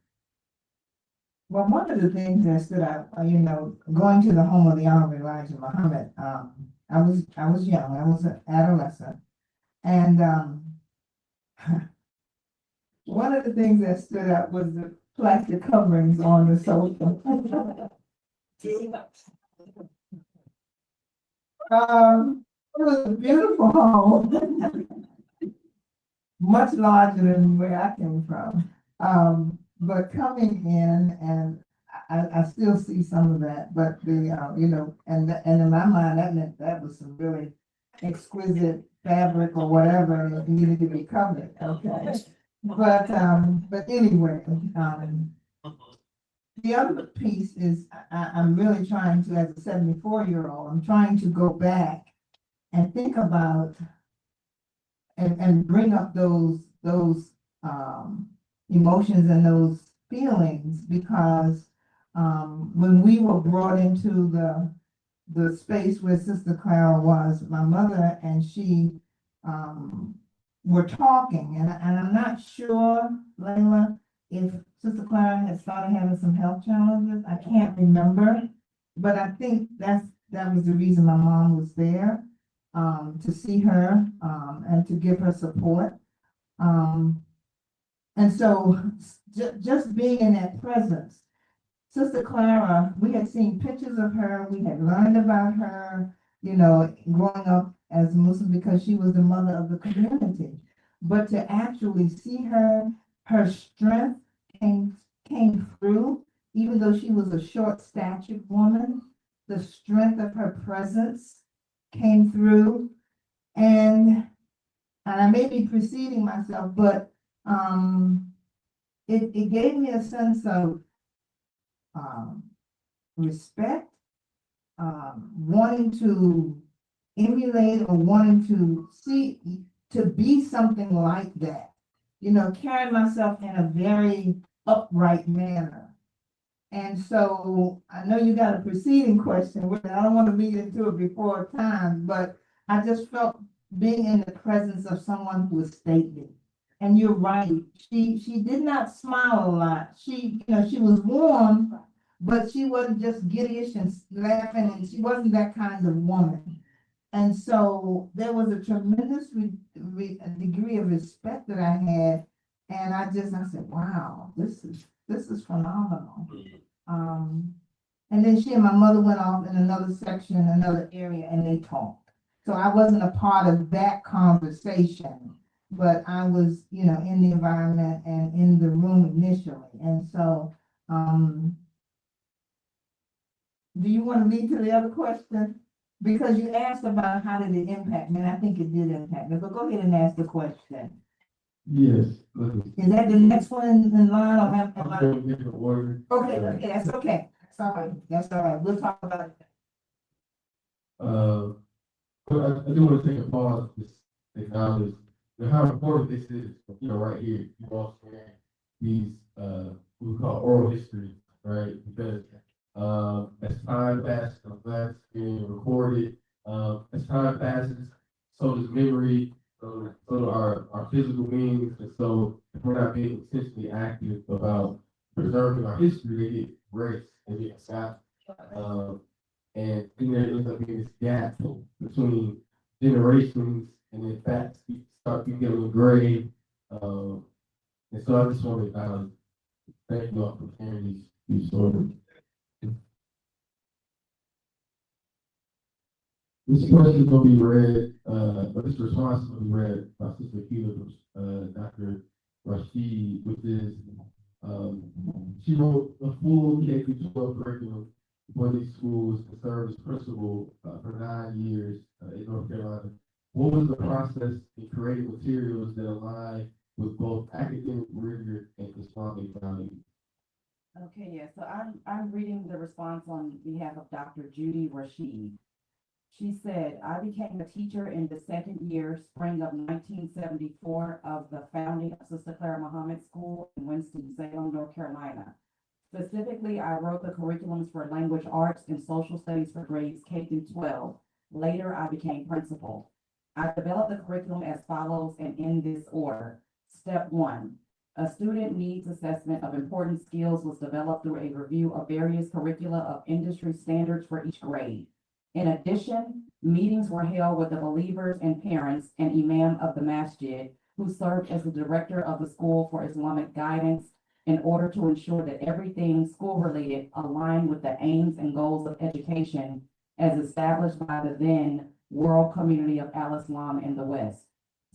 Well, one of the things that stood out, going to the home of the Honorable Elijah Muhammad, I was young, I was an adolescent, and one of the things that stood out was the plastic coverings on the sofa. It was a beautiful home, much larger than where I came from. But coming in, and I still see some of that, but and in my mind, that meant that was some really exquisite fabric or whatever that needed to be covered. Okay. But anyway, the other piece is I'm really trying to, as a 74-year-old, I'm trying to go back and think about and bring up those emotions and those feelings, because when we were brought into the space where Sister Clara was, my mother and she were talking, and I'm not sure, Layla, if Sister Clara had started having some health challenges. I can't remember, but I think that was the reason my mom was there, to see her and to give her support. And so just being in that presence, Sister Clara, we had seen pictures of her, we had learned about her, growing up as a Muslim because she was the mother of the community. But to actually see her strength came through, even though she was a short-statured woman, the strength of her presence came through. And I may be preceding myself, but it gave me a sense of respect, wanting to emulate or wanting to be something like that, carry myself in a very upright manner. And so I know you got a preceding question, which I don't want to lead into it before time, but I just felt being in the presence of someone who was stately. And you're right, she did not smile a lot. She was warm, but she wasn't just giddyish and laughing, and she wasn't that kind of woman. And so there was a tremendous degree of respect that I had And I said, wow, this is phenomenal. And then she and my mother went off in another section, another area, and they talked. So I wasn't a part of that conversation, but I was, in the environment and in the room initially. And so, do you want to lead to the other question? Because you asked about how did it impact me, and I think it did impact me, but go ahead and ask the question. Yes. Is that the next one in line or have? I'm going to make an order. Okay, that's okay. That's all right. That's all right. We'll talk about it. But I do want to take a pause to acknowledge how important this is, right here. You all share these, what we call oral history, right? Because as time passes, I'm glad it's being recorded. As time passes, so does memory, so do our physical beings. And so if we're not being intentionally active about preserving our history, they get erased, they get forgotten. And then there ends up being this gap between generations, and in fact, start becoming gray. And so I just want to thank you all for sharing these stories. This question is going to be read, or this response is going to be read by Sister Keela, Dr. Rashid, which is, she wrote a full K-12 curriculum for these schools and served as principal for 9 years in North Carolina. What was the process in creating materials that align with both academic rigor and Islamic values? Okay, yeah, so I'm reading the response on behalf of Dr. Judy Rashid. She said, I became a teacher in the second year, spring of 1974, of the founding of Sister Clara Muhammad School in Winston-Salem, North Carolina. Specifically, I wrote the curriculums for language arts and social studies for grades K through 12. Later, I became principal. I developed the curriculum as follows and in this order. Step 1, a student needs assessment of important skills was developed through a review of various curricula of industry standards for each grade. In addition, meetings were held with the believers and parents and imam of the masjid, who served as the director of the school for Islamic guidance, in order to ensure that everything school-related aligned with the aims and goals of education as established by the then World Community of Al-Islam in the West.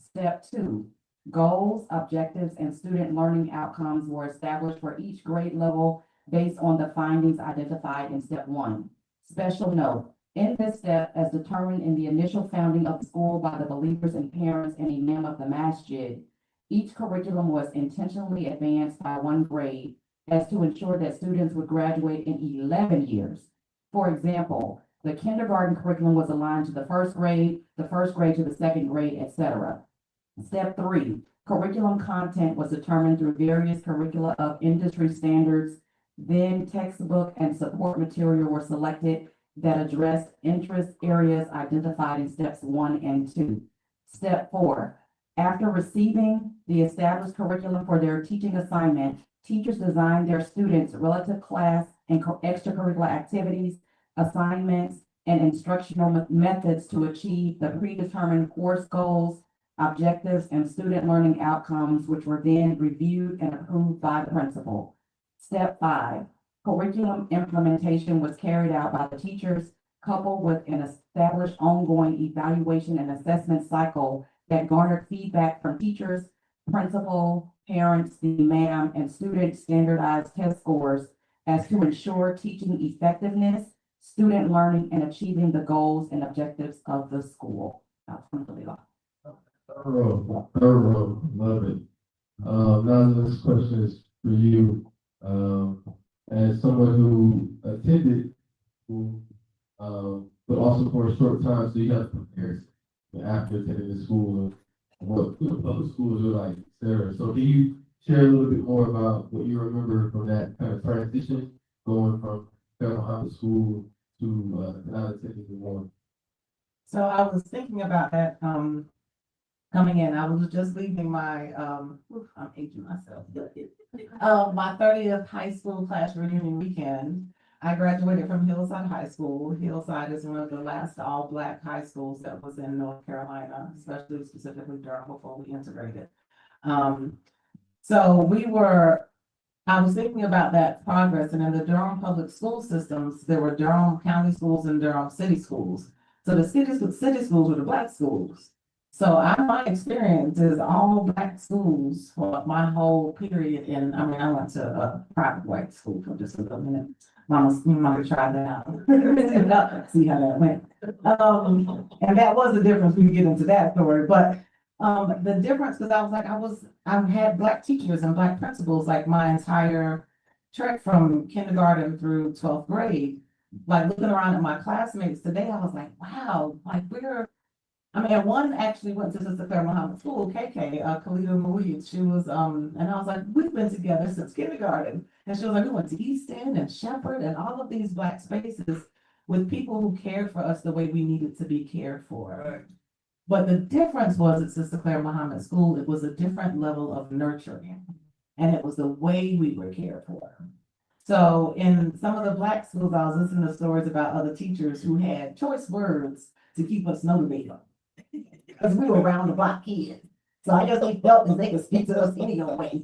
Step 2, goals, objectives, and student learning outcomes were established for each grade level based on the findings identified in Step 1. Special note, in this step, as determined in the initial founding of the school by the believers and parents and imam of the masjid, each curriculum was intentionally advanced by 1 grade as to ensure that students would graduate in 11 years. For example, the kindergarten curriculum was aligned to the first grade to the second grade, etc. Step 3, curriculum content was determined through various curricula of industry standards. Then textbook and support material were selected that addressed interest areas identified in steps 1 and 2. Step 4, after receiving the established curriculum for their teaching assignment, teachers designed their students' relative class and extracurricular activities, assignments, and instructional methods to achieve the predetermined course goals, objectives, and student learning outcomes, which were then reviewed and approved by the principal. Step 5, curriculum implementation was carried out by the teachers, coupled with an established ongoing evaluation and assessment cycle that garnered feedback from teachers, principal, parents, the imam, and student standardized test scores as to ensure teaching effectiveness, student learning, and achieving the goals and objectives of the school. Thorough, love it. Now this question is for you. As someone who attended school, but also for a short time, so you have comparison after attending the school of what public schools are like, etc. So can you share a little bit more about what you remember from that kind of transition, going from Muhammad School to now attending the one? So I was thinking about that, coming in. I was just leaving my, I'm aging myself. My 30th high school class reunion weekend. I graduated from Hillside High School. Hillside is one of the last all-Black high schools that was in North Carolina, specifically Durham before we integrated. So I was thinking about that progress, and in the Durham public school systems, there were Durham county schools and Durham city schools. So the city schools were the black schools. So my experience is all black schools for my whole period in, I mean, I went to a private white school for just a little minute. Mama tried that out. See how that went. And that was the difference. We can get into that story, but the difference, because I've had black teachers and black principals like my entire trek from kindergarten through 12th grade. Like looking around at my classmates today, I was like, wow, like one actually went to Sister Clara Muhammad School, KK, Khalida Mouid. She was, and I was like, we've been together since kindergarten. And she was like, we went to East End and Shepherd and all of these black spaces with people who cared for us the way we needed to be cared for. Right. But the difference was at Sister Clara Muhammad School, it was a different level of nurturing. And it was the way we were cared for. So in some of the black schools, I was listening to stories about other teachers who had choice words to keep us motivated. Because we were around the block kids. So I guess they felt that they could speak to us anyway.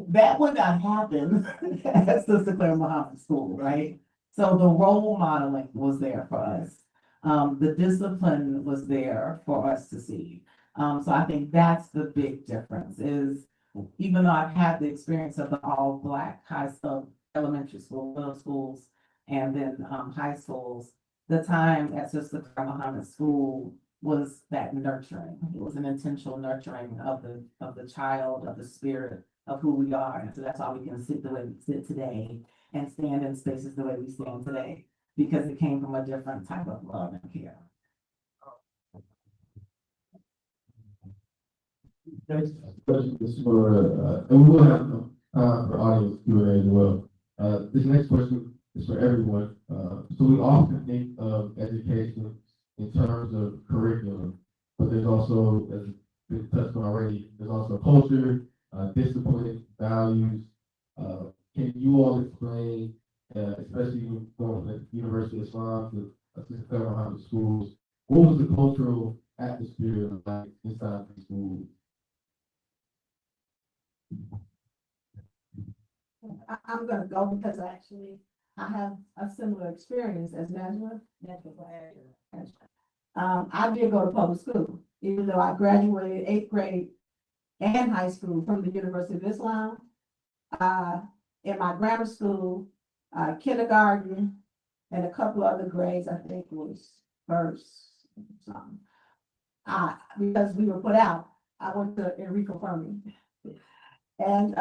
That would not happen at Sister Clara Muhammad School, right? So the role modeling was there for us. The discipline was there for us to see. So I think that's the big difference is even though I've had the experience of the all black high school, elementary school, middle schools, and then high schools, the time at Sister Clara Muhammad School was that nurturing. It was an intentional nurturing of the child, of the spirit of who we are. And so that's why we can sit the way we sit today and stand in spaces the way we stand today, because it came from a different type of love and care. Next question is for, and we will have for audience Q&A as well. This next question is for everyone. So we often think of education in terms of curriculum, but there's also, as been touched on already, there's also culture, discipline, values. Can you all explain, especially going from the University of Islam to Sister Clara Muhammad schools, what was the cultural atmosphere like inside the school? I'm gonna go because actually I have a similar experience as Najma. I did go to public school, even though I graduated 8th grade and high school from the University of Islam. In my grammar school, kindergarten, and a couple other grades, I think was first something. Because we were put out, I went to Enrico Fermi. And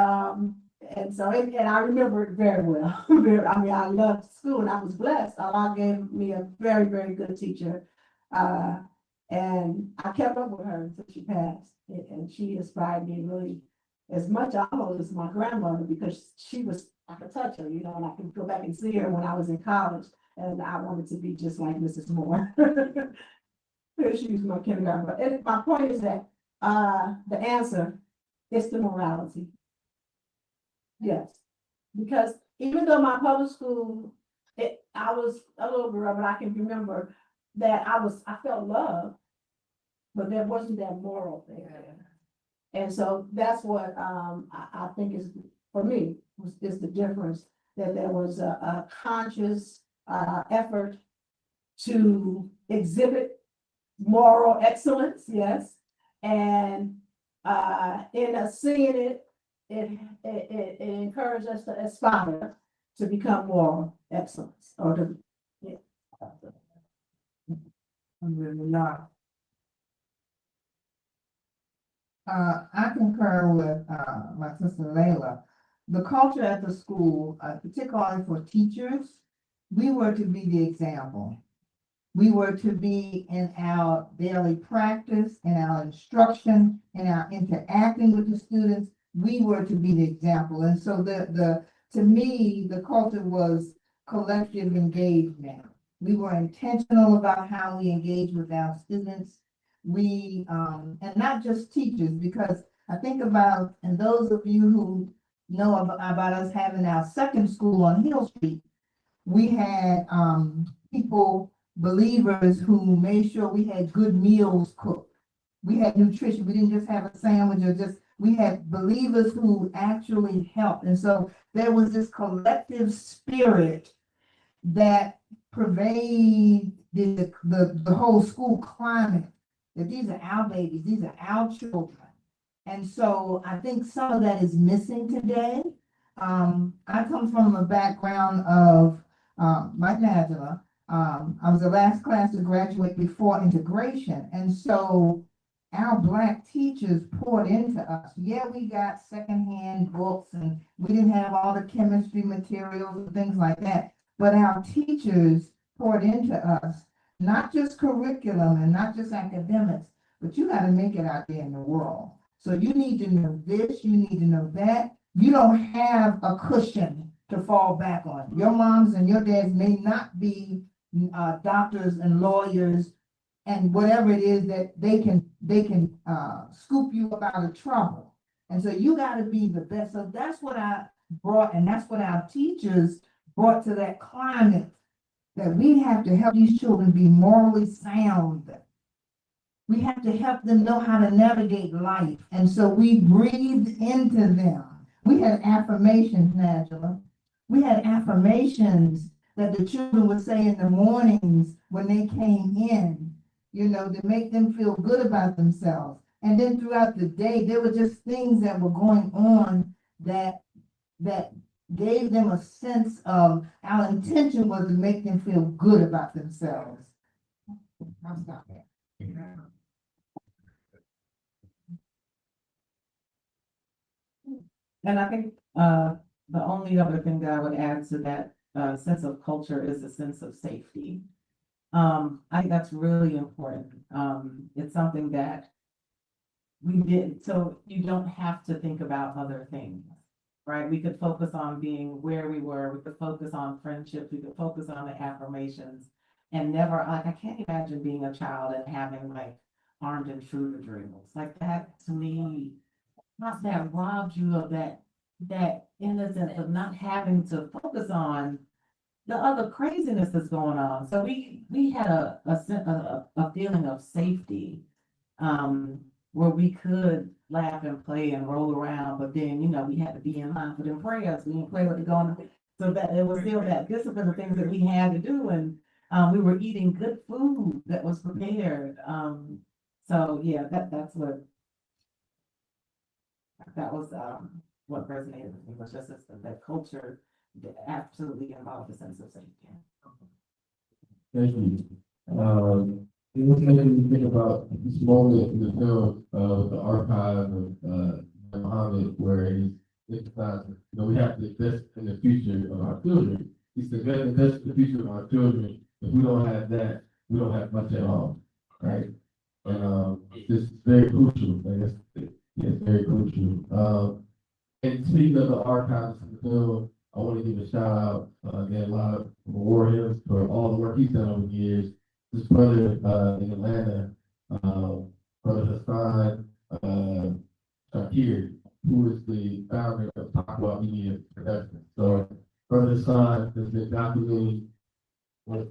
so I remember it very well. I mean, I loved school and I was blessed. Allah gave me a very, very good teacher. And I kept up with her until she passed. And she inspired me really as much almost as my grandmother, because I could touch her, and I could go back and see her when I was in college. And I wanted to be just like Mrs. Moore. She was my kindergarten. But my point is that the answer is the morality. Yes, because even though my public school, I was a little girl, but I can remember that I felt love, but there wasn't that moral there. And so that's what I think is, for me, is the difference, that there was a conscious effort to exhibit moral excellence, yes, and in seeing it, it encouraged us to aspire to become moral excellence, or to, yeah. I'm really not. I concur with my sister Layla. The culture at the school, particularly for teachers, we were to be the example. We were to be in our daily practice, in our instruction, in our interacting with the students. We were to be the example. And so to me, the culture was collective engagement. We were intentional about how we engage with our students. And not just teachers, because I think about, and those of you who know about us having our second school on Hill Street, we had believers who made sure we had good meals cooked. We had nutrition. We didn't just have a sandwich or just We had believers who actually helped. And so there was this collective spirit that pervade the whole school climate, that these are our babies, these are our children. And so I think some of that is missing today. I come from a background of, like Angela, I was the last class to graduate before integration. And so our Black teachers poured into us. Yeah, we got secondhand books and we didn't have all the chemistry materials and things like that. But our teachers poured into us, not just curriculum and not just academics, but you got to make it out there in the world. So you need to know this, you need to know that. You don't have a cushion to fall back on. Your moms and your dads may not be doctors and lawyers and whatever it is that they can scoop you up out of trouble. And so you got to be the best. So that's what I brought, and that's what our teachers brought to that climate, that we have to help these children be morally sound. We have to help them know how to navigate life. And so we breathed into them. We had affirmations, Angela. We had affirmations that the children would say in the mornings when they came in, you know, to make them feel good about themselves. And then throughout the day, there were just things that were going on that gave them a sense of our intention was to make them feel good about themselves. I'll stop there. And I think, the only other thing that I would add to that, sense of culture is a sense of safety. I think that's really important. It's something that we did, so you don't have to think about other things, right? We could focus on being where we were, we could focus on friendships, we could focus on the affirmations, and never, like, I can't imagine being a child and having like armed intruder drills. Like that, to me, not that robs you of that innocence of not having to focus on the other craziness that's going on. So we had a feeling of safety, where we could laugh and play and roll around, but then, you know, we had to be in line for them prayers. We didn't pray with the going. So that it was still that discipline of things that we had to do, and we were eating good food that was prepared. So yeah, that was what resonated with me, was just that culture that absolutely involved a sense of safety. Thank you. It was making me think about this moment in the film, with the archive of, Muhammad, where he's emphasizing, you know, we have to invest in the future of our children. He said, invest in the future of our children. If we don't have that, we don't have much at all, right? And, this is very crucial. I guess it's very crucial. And speaking of the archives of the film, I want to give a shout out, again, a lot of award him for all the work he's done over the years. This brother in Atlanta, Brother Hassan Shakir, who is the founder of Aqua Media Production. So Brother Hassan has been documenting Brother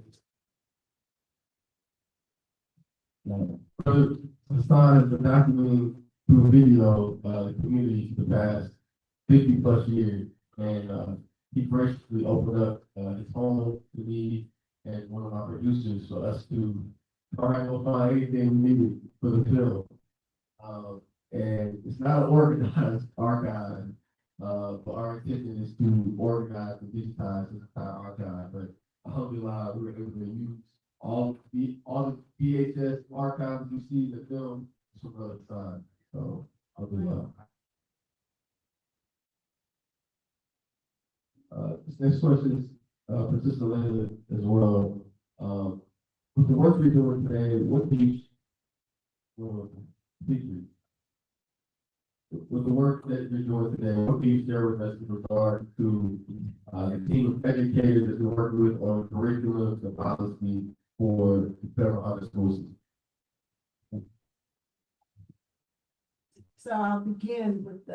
Hassan has been documenting through video the community for the past 50+ years, and he graciously opened up his home to me and one of my producers for us to all right, we'll find anything we needed for the film. And it's not an organized archive, but our intention is to organize and digitize this entire archive. But alhamdulillah, we were able to use all the VHS archives you see in the film from the other side. So alhamdulillah. This next question is for Sister Linda as well. With the work you're doing today, what do you, with the work that you're doing today, what can you share with us in regard to the team of educators that you're working with on curriculum and policy for the federal high schools? So I'll begin with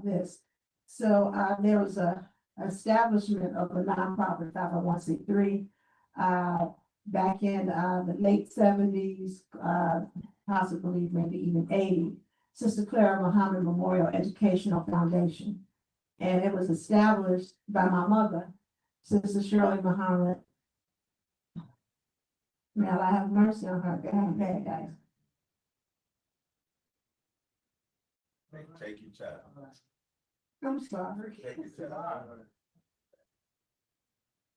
this. So there was a establishment of a nonprofit 501c3 back in the late 70s, possibly maybe even 80. Sister Clara Muhammad Memorial Educational Foundation. And it was established by my mother, Sister Shirley Muhammad. May Allah have mercy on her, God, bad guys. Take your child. I'm sorry. Take your child.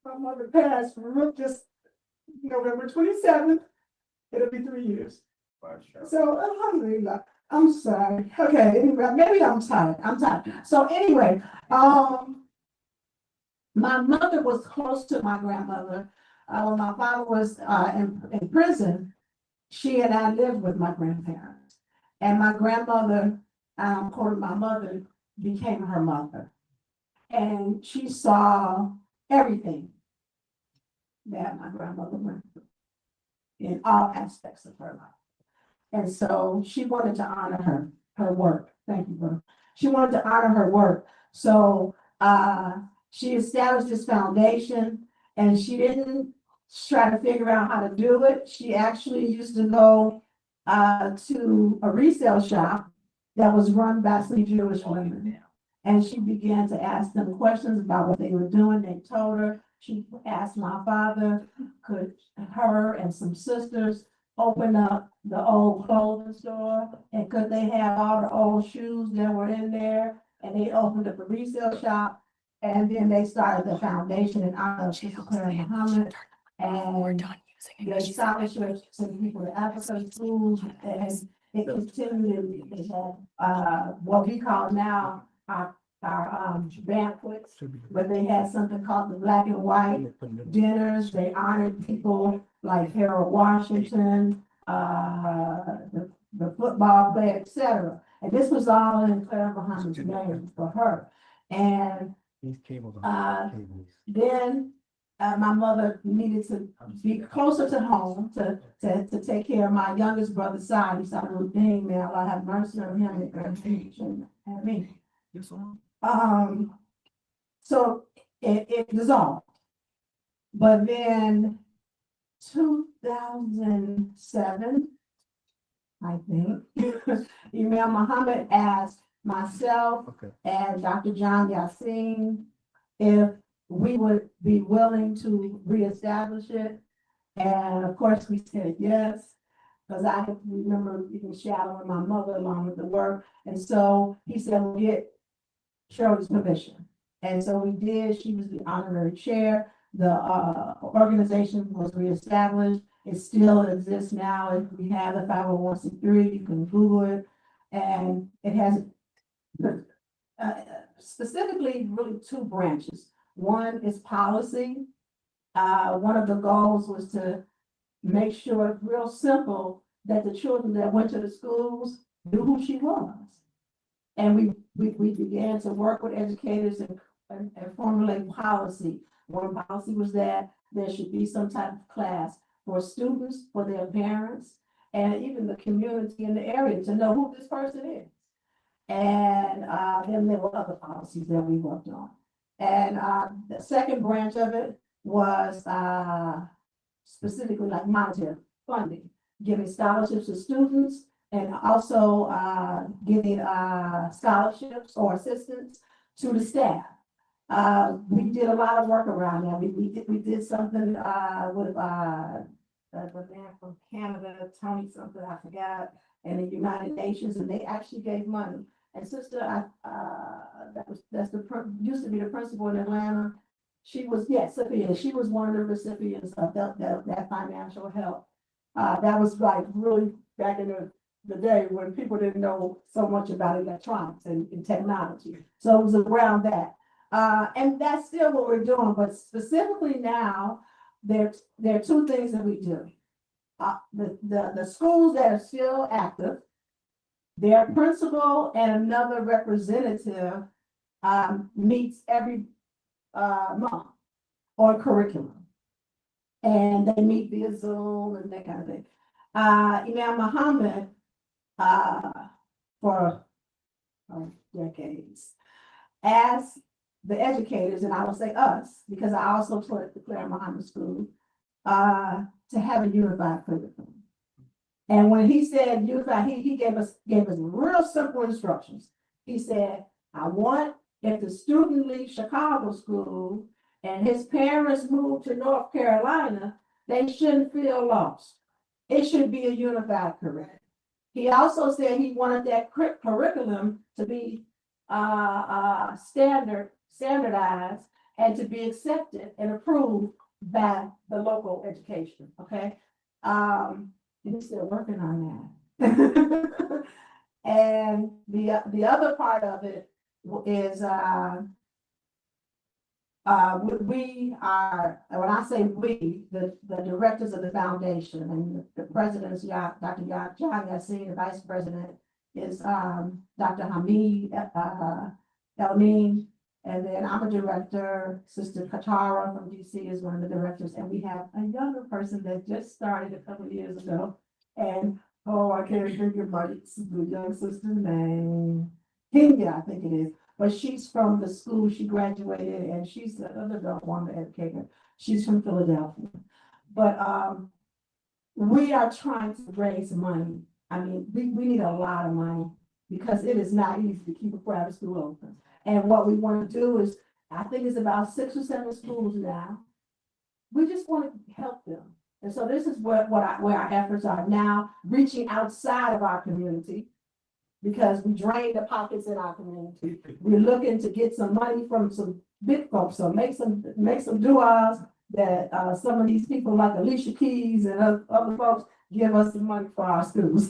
My mother passed from just November 27th. It'll be 3 years. So, alhamdulillah, I'm sorry. Okay, anyway, maybe I'm tired. So anyway, my mother was close to my grandmother. When my father was in prison, she and I lived with my grandparents. And my grandmother, according to my mother, became her mother. And she saw everything that my grandmother went through in all aspects of her life. And so she wanted to honor her work. Thank you, brother. She wanted to honor her work. So she established this foundation, and she didn't try to figure out how to do it. She actually used to go to a resale shop that was run by some Jewish women. And she began to ask them questions about what they were doing. They told her. She asked my father, could her and some sisters open up the old clothing store, and could they have all the old shoes that were in there? And they opened up a resale shop, and then they started the foundation in honor of Sister Clara Muhammad, and gave scholarships to people in African schools, and it continued. They had what we call now our banquets, but they had something called the black and white dinners. They honored people like Harold Washington, the football player, etc. And this was all in Clara Muhammad's name for her. And then my mother needed to be closer to home to take care of my youngest brother, Sadi. May Allah have mercy on him and me. So it dissolved. But then 2007, I think, Imam Muhammad asked myself and Dr. John Yassin if we would be willing to reestablish it. And of course we said yes, because I remember even shadowing my mother along with the work. And so he said, we'll get Shirley's permission. And so we did. She was the honorary chair. The organization was reestablished. It still exists now. If we have the 501c3, you can Google it. And it has specifically really two branches. One is policy. One of the goals was to make sure, real simple, that the children that went to the schools knew who she was. And we began to work with educators and formulate policy. One policy was that there should be some type of class for students, for their parents, and even the community in the area to know who this person is. And then there were other policies that we worked on. And the second branch of it was specifically like monetary funding, giving scholarships to students, and also giving scholarships or assistance to the staff. We did a lot of work around that. We did something with the man from Canada, Tony something, I forgot, and the United Nations, and they actually gave money. And sister, used to be the principal in Atlanta. She was, yes, Sophia, she was one of the recipients of that financial help. That was like really back in the day when people didn't know so much about electronics and technology. So it was around that. And that's still what we're doing, but specifically now, there are two things that we do. The schools that are still active, their principal and another representative meets every month on curriculum. And they meet via Zoom and that kind of thing. Imam Muhammad, for decades, asked the educators, and I will say us, because I also taught at the Clara Muhammad School, to have a unified curriculum. And when he said unify, he gave us real simple instructions. He said, I want, if the student leaves Chicago school and his parents move to North Carolina, they shouldn't feel lost. It should be a unified curriculum. He also said he wanted that curriculum to be standardized and to be accepted and approved by the local education, okay? He's still working on that. And the other part of it is we are, when I say we, the directors of the foundation and the president is Dr. John Yassine, the vice president is Dr. Hamid Elmeen, and then I'm a director. Sister Clara from DC is one of the directors, and we have a younger person that just started a couple of years ago. And oh, I can't think of my young sister's name. Kenya, I think it is. But she's from the school she graduated, and she's another adult woman educator. She's from Philadelphia. But we are trying to raise money. I mean, we need a lot of money because it is not easy to keep a private school open. And what we want to do is, I think it's about 6 or 7 schools now. We just want to help them. And so this is where our efforts are now, reaching outside of our community, because we drain the pockets in our community. We're looking to get some money from some big folks, so make some duos that some of these people like Alicia Keys and other folks give us some money for our schools.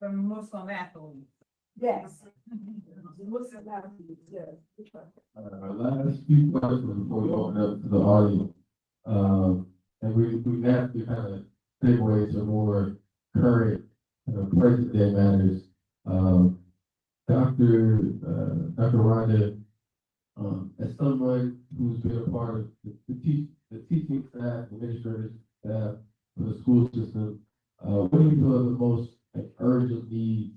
From Muslim athletes. Yes. Last few questions before we open up to the audience. And we have to kind of segue to more current, present day matters. Dr. Rhonda, as someone who's been a part of the teaching staff, administrative staff for the school system, what do you feel are the most urgent needs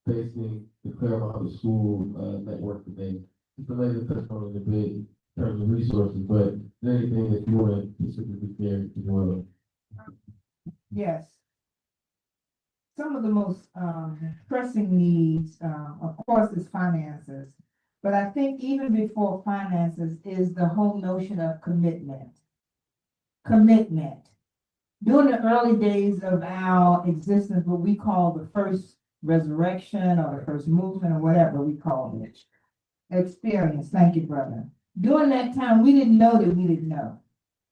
facing the Clara school network today? Just to lay the touch on it a bit in terms of resources, but is there anything that you want to specifically share as well? Yes. Some of the most pressing needs, of course, is finances. But I think even before finances is the whole notion of commitment. Commitment. During the early days of our existence, what we call the first resurrection or the first movement or whatever we call it, experience. Thank you, brother. During that time, we didn't know that we didn't know.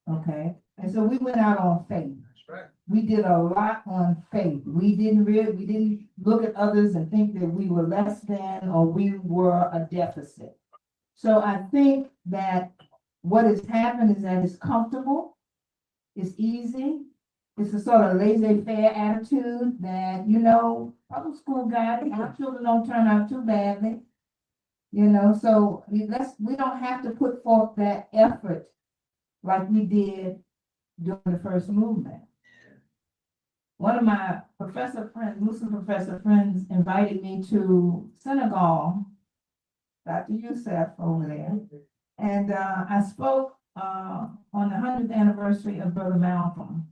Okay. And so we went out on faith. That's right. We did a lot on faith. We didn't look at others and think that we were less than or we were a deficit. So I think that what has happened is that it's comfortable, it's easy, it's a sort of laissez-faire attitude that, public school guys, our children don't turn out too badly. So we don't have to put forth that effort like we did during the first movement. One of my Muslim professor friends invited me to Senegal, Dr. Youssef over there, and I spoke on the 100th anniversary of Brother Malcolm.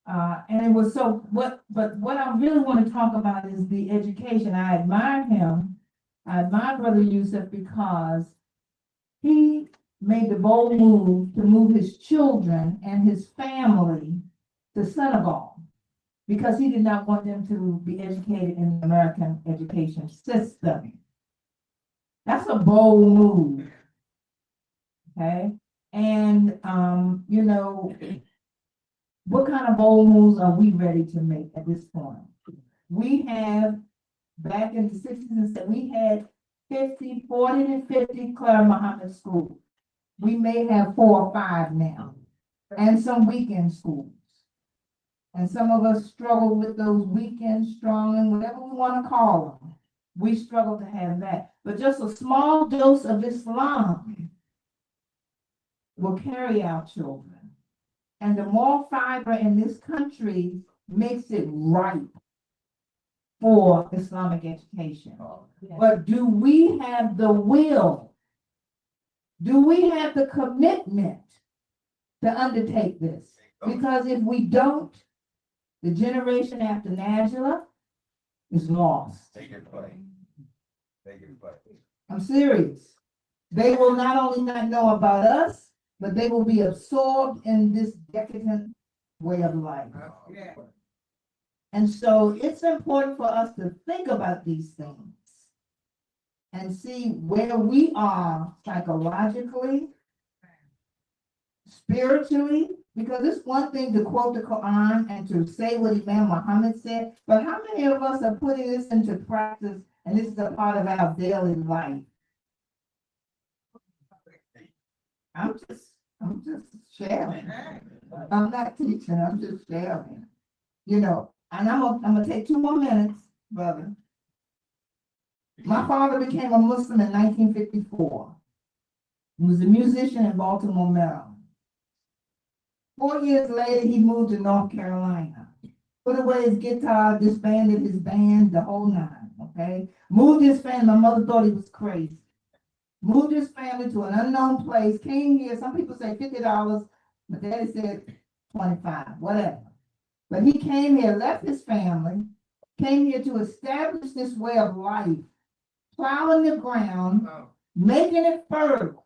And it was but what I really want to talk about is the education. I admire him. I admire Brother Youssef because he made the bold move to move his children and his family to Senegal because he did not want them to be educated in the American education system. That's a bold move. Okay. And, what kind of bold moves are we ready to make at this point? We have, back in the 60s and 70s, we had 40 to 50 Clara Muhammad schools. We may have 4 or 5 now, and some weekend schools. And some of us struggle with those weekend strong and whatever we want to call them. We struggle to have that. But just a small dose of Islam will carry our children. And the moral fiber in this country makes it ripe for Islamic education. But do we have the will? Do we have the commitment to undertake this? Because if we don't, the generation after Angela is lost. Take it play. Take it play. I'm serious. They will not only not know about us, but they will be absorbed in this decadent way of life. And so it's important for us to think about these things and see where we are psychologically, spiritually, because it's one thing to quote the Quran and to say what Imam Muhammad said, but how many of us are putting this into practice and this is a part of our daily life? I'm just sharing. I'm not teaching, I'm just sharing. You know, and I'm gonna take 2 more minutes, brother. My father became a Muslim in 1954. He was a musician in Baltimore, Maryland. 4 years later, he moved to North Carolina. Put away his guitar, disbanded his band, the whole nine, okay? Moved his family, my mother thought he was crazy. Moved his family to an unknown place, came here, some people say $50, my daddy said 25, whatever. But he came here, left his family, came here to establish this way of life, plowing the ground, making it fertile.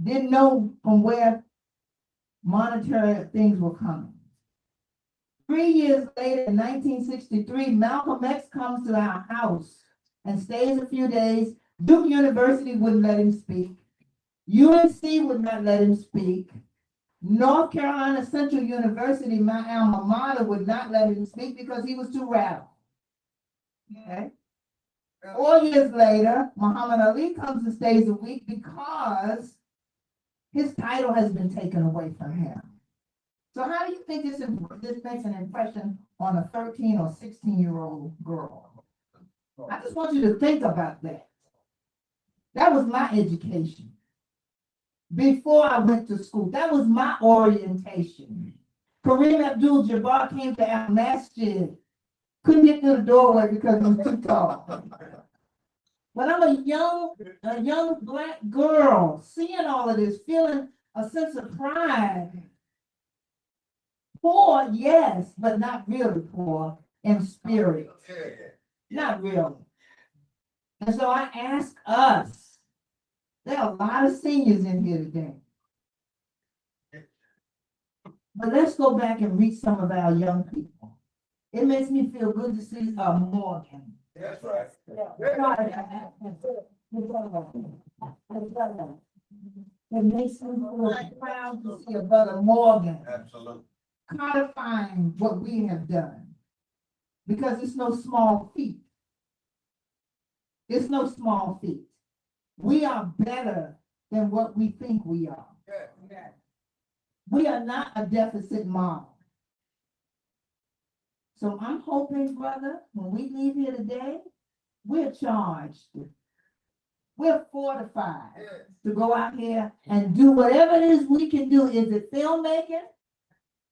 Didn't know from where monetary things were coming. 3 years later, in 1963, Malcolm X comes to our house and stays a few days. Duke University wouldn't let him speak. UNC would not let him speak. North Carolina Central University, my alma mater, would not let him speak because he was too radical. Okay? 4 years later, Muhammad Ali comes and stays a week because his title has been taken away from him. So how do you think this makes an impression on a 13 or 16-year-old girl? I just want you to think about that. That was my education. Before I went to school, that was my orientation. Kareem Abdul-Jabbar came to our masjid. Couldn't get through the doorway because he was too tall. But I'm a young black girl, seeing all of this, feeling a sense of pride. Poor, yes, but not really poor in spirit. Not really. And so I ask us, there are a lot of seniors in here today. But let's go back and reach some of our young people. It makes me feel good to see Morgan. That's right. It makes me feel proud to see a brother Morgan. Absolutely. Codifying what we have done. Because it's no small feat. It's no small feat. We are better than what we think we are. We are not a deficit model. So I'm hoping, brother, when we leave here today, we're charged. We're fortified to go out here and do whatever it is we can do. Is it filmmaking?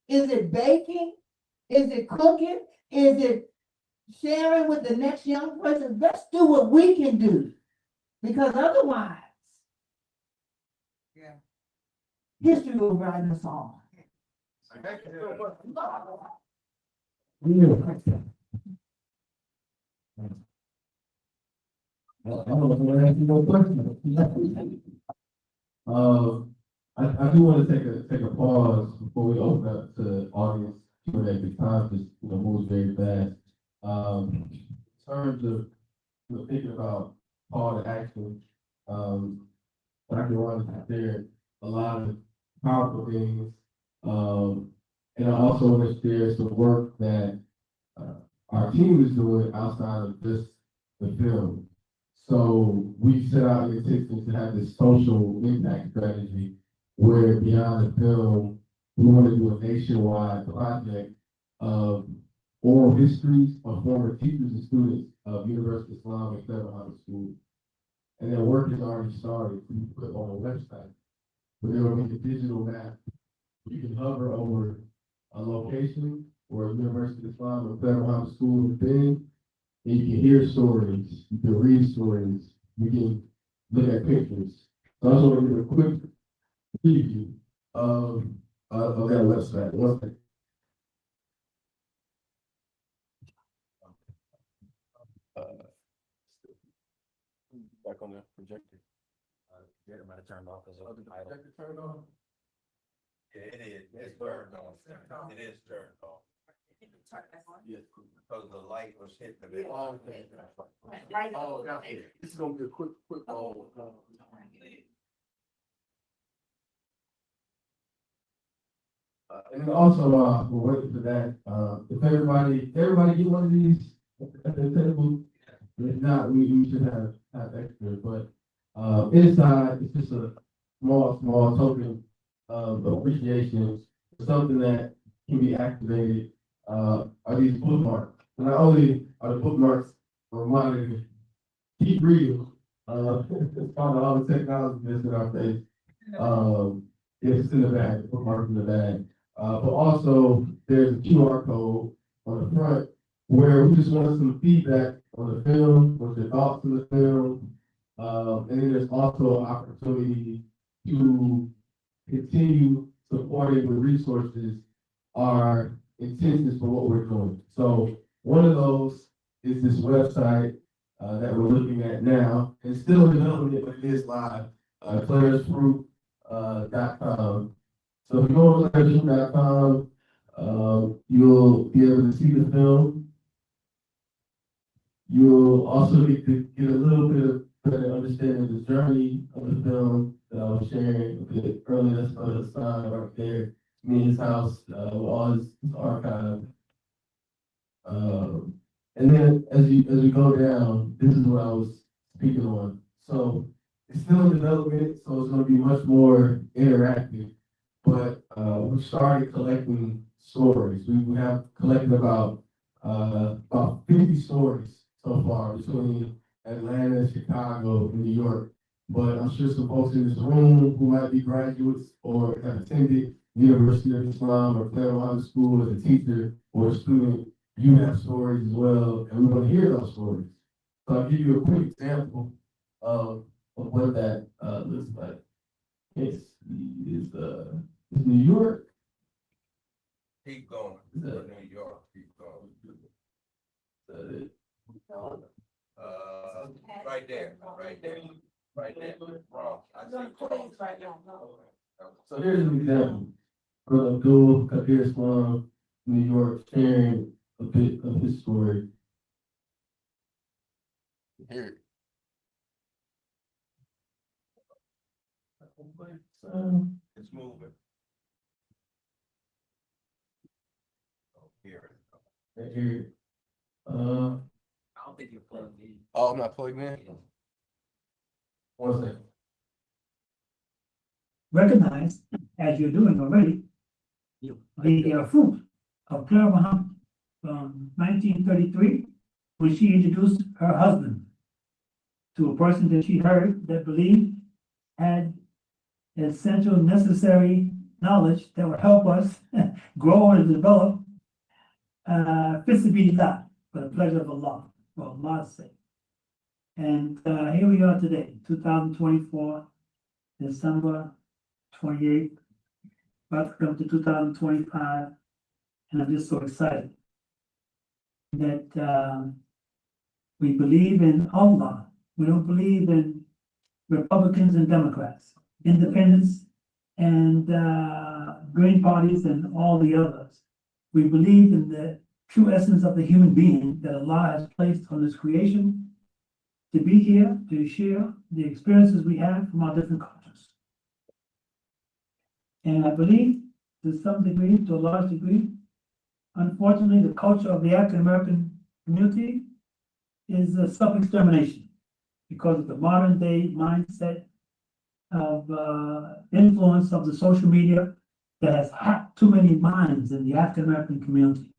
Is it baking? Is it cooking? Is it sharing with the next young person? Let's do what we can do. Because otherwise, history will write us off. I do want to take a pause before we open up to audience Q&A. The time just moves very fast. In terms of thinking about call to action, Dr. Ron shared a lot of powerful things, and I also want to share some work that our team is doing outside of just the film. So we set out an intention to have this social impact strategy where beyond the film, we want to do a nationwide project of oral histories of former teachers and students of University of Islam and Clara School. And that work has already started to be put on a website. But there will be a digital map. You can hover over a location or University of Islam or Clara School thing, and you can hear stories, you can read stories, you can look at pictures. So I just want to give a quick preview of that website. One second. Back on the projector. Yeah, it might have turned off as Oh, the projector turned on? Yeah, it is, it's turned on, it is turned on, Yes. because the light was hitting the. Oh, okay. Oh, okay. This is gonna be a quick. And then also, we're waiting for that, if everybody get one of these at the table, if not, we should have extra, but, inside, it's just a small token of appreciation, something that can be activated, are these bookmarks. And not only are the bookmarks reminding you, keep reading, it's part of all the technology that's in our face. It's in the bag, bookmarks in the bag. But also there's a QR code on the front where we just want some feedback on the film, what's your thoughts on the film. And then there's also an opportunity to continue supporting the resources our intentions for what we're doing. So one of those is this website that we're looking at now. It's still in development, but it is live, claresfruit.com. So if you go to claresfruit.com, you'll be able to see the film. You'll also get to get a little bit of better understanding of the journey of the film that I was sharing a bit earlier. That's on the sign right there. Me and his house, with all his archive. And then as we go down, this is what I was speaking on. So it's still in development, so it's going to be much more interactive. But we started collecting stories. We have collected about 50 stories so far between Atlanta, Chicago, and New York. But I'm sure some folks in this room who might be graduates or have attended University of Islam or Clara School as a teacher or a student, you have stories as well, and we want to hear those stories. So I'll give you a quick example of what that looks like. It's New York. Keep going, New York, keep going. Right there, wrong. I see. So here's an example. Brother Abdul Kabir Islam, New York, sharing a bit of his story. Here. It's moving. Here. Right here. I don't think you're plugged in. Oh, I'm not plugged in? 1 second. Recognize, as you're doing already, the fruit of Clara Muhammad from 1933, when she introduced her husband to a person that she heard that believed had essential necessary knowledge that would help us grow and develop fisabilillah, for the pleasure of Allah, for Allah's sake. And here we are today, 2024, December 28th, about to come to 2025, and I'm just so excited that we believe in Allah. We don't believe in Republicans and Democrats, independents and green parties and all the others. We believe in the true essence of the human being that Allah has placed on this creation to be here, to share the experiences we have from our different cultures. And I believe to some degree, to a large degree, unfortunately, the culture of the African American community is self-extermination because of the modern day mindset of influence of the social media that has hacked too many minds in the African American community.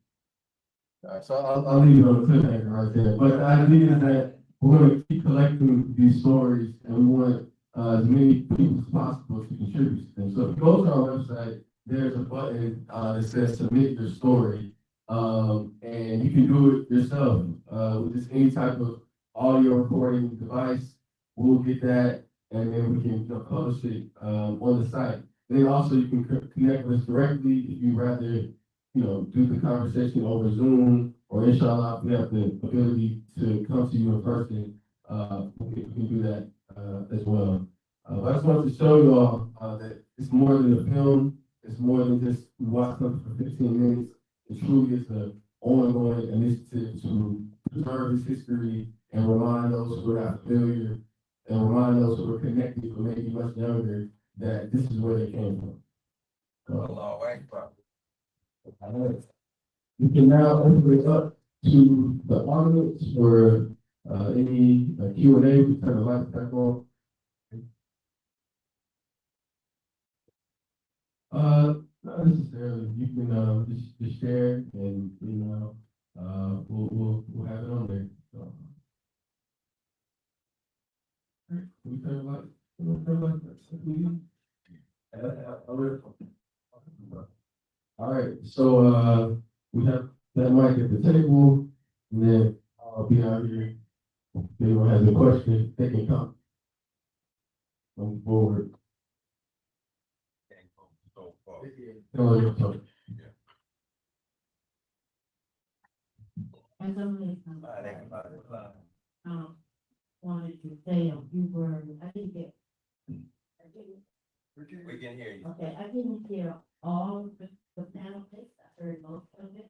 So I'll leave you on a cliffhanger right there. But the idea is that we're going to keep collecting these stories, and we want as many people as possible to contribute to them. So if you go to our website, there's a button that says submit your story. And you can do it yourself with just any type of audio recording device. we'll get that, and then we can publish it, on the site. Then also you can connect with us directly if you rather, do the conversation over Zoom, or inshallah, if we have the ability to come to you in person, we can do that, as well. But I just wanted to show you all, that it's more than a film, it's more than just watch something for 15 minutes. It truly is an ongoing initiative to preserve its history and remind those who are not familiar, and remind those who are connected, who may be much younger, that this is where they came from. We can now open it up to the audience for any Q&A. We turn the lights back on. Not necessarily. You can just share, and we'll have it on there. So. We turn the lights. All right, so we have that mic at the table, and then I'll be out here. If anyone has a question, they can come forward. Wanted to say a few words. I didn't get. We can hear you. Okay, I didn't hear all of the panelists. I heard most of it.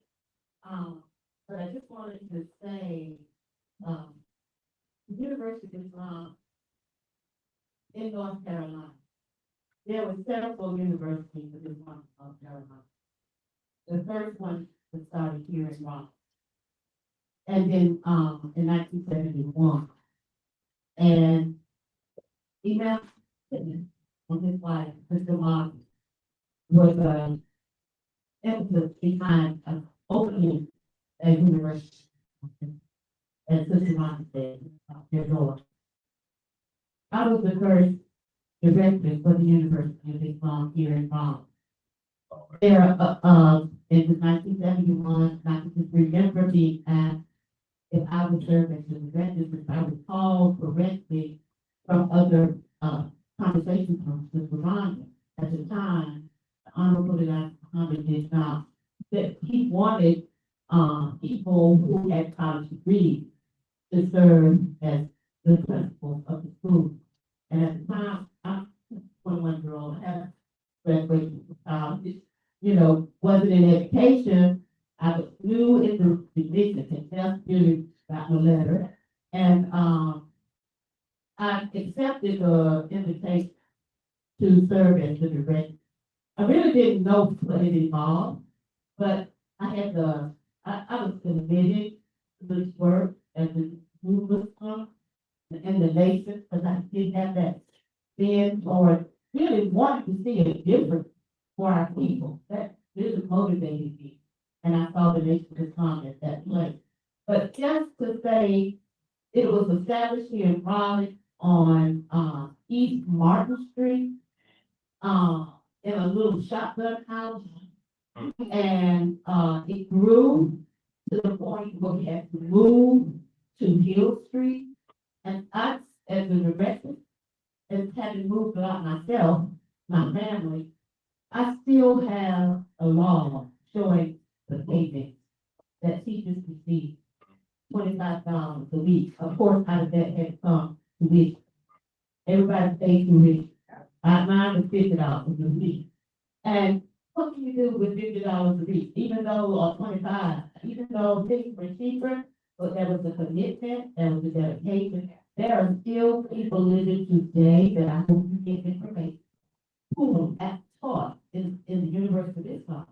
But I just wanted to say, the University of Islam in North Carolina, there were several universities in North Carolina. The first one was started here in Raleigh. And then, in 1971. And Imam on his wife, Mr. Mark, was emphasis behind opening a university. And Sister Mark said, their door. I was the first director for the University of Islam here in Raleigh. There, it was 1971, I can just remember being asked if I would serve as the director, if I recall correctly from other conversations with Rhonda. At the time, the Honorable Elijah Muhammad did not, that he wanted people who had college degrees to serve as the principal of the school. And at the time, I'm 21-year-old, I had graduated from college, wasn't in education. I was new in the business and just really got my letter. And I accepted the invitation to serve as the director. I really didn't know what it involved, but I had I was committed to this work as a movement in the nation, because I did have that spin or really wanted to see a difference for our people. That really motivated me. And I saw the nation of Islam at that place. But just to say, it was established here in Raleigh on East Martin Street, in a little shotgun house. And it grew to the point where we had to move to Hill Street. And I, as the director, and having moved a lot myself, my family, I still have a law showing the payment that teachers receive $25 a week. Of course, out of that had come tuition. Everybody pays tuition. Mine was $50 a week. And what can you do with $50 a week? Even though, or 25, even though things were cheaper, but there was a commitment, there was a dedication. There are still people living today that I hope you get information who are taught in the University of Islam.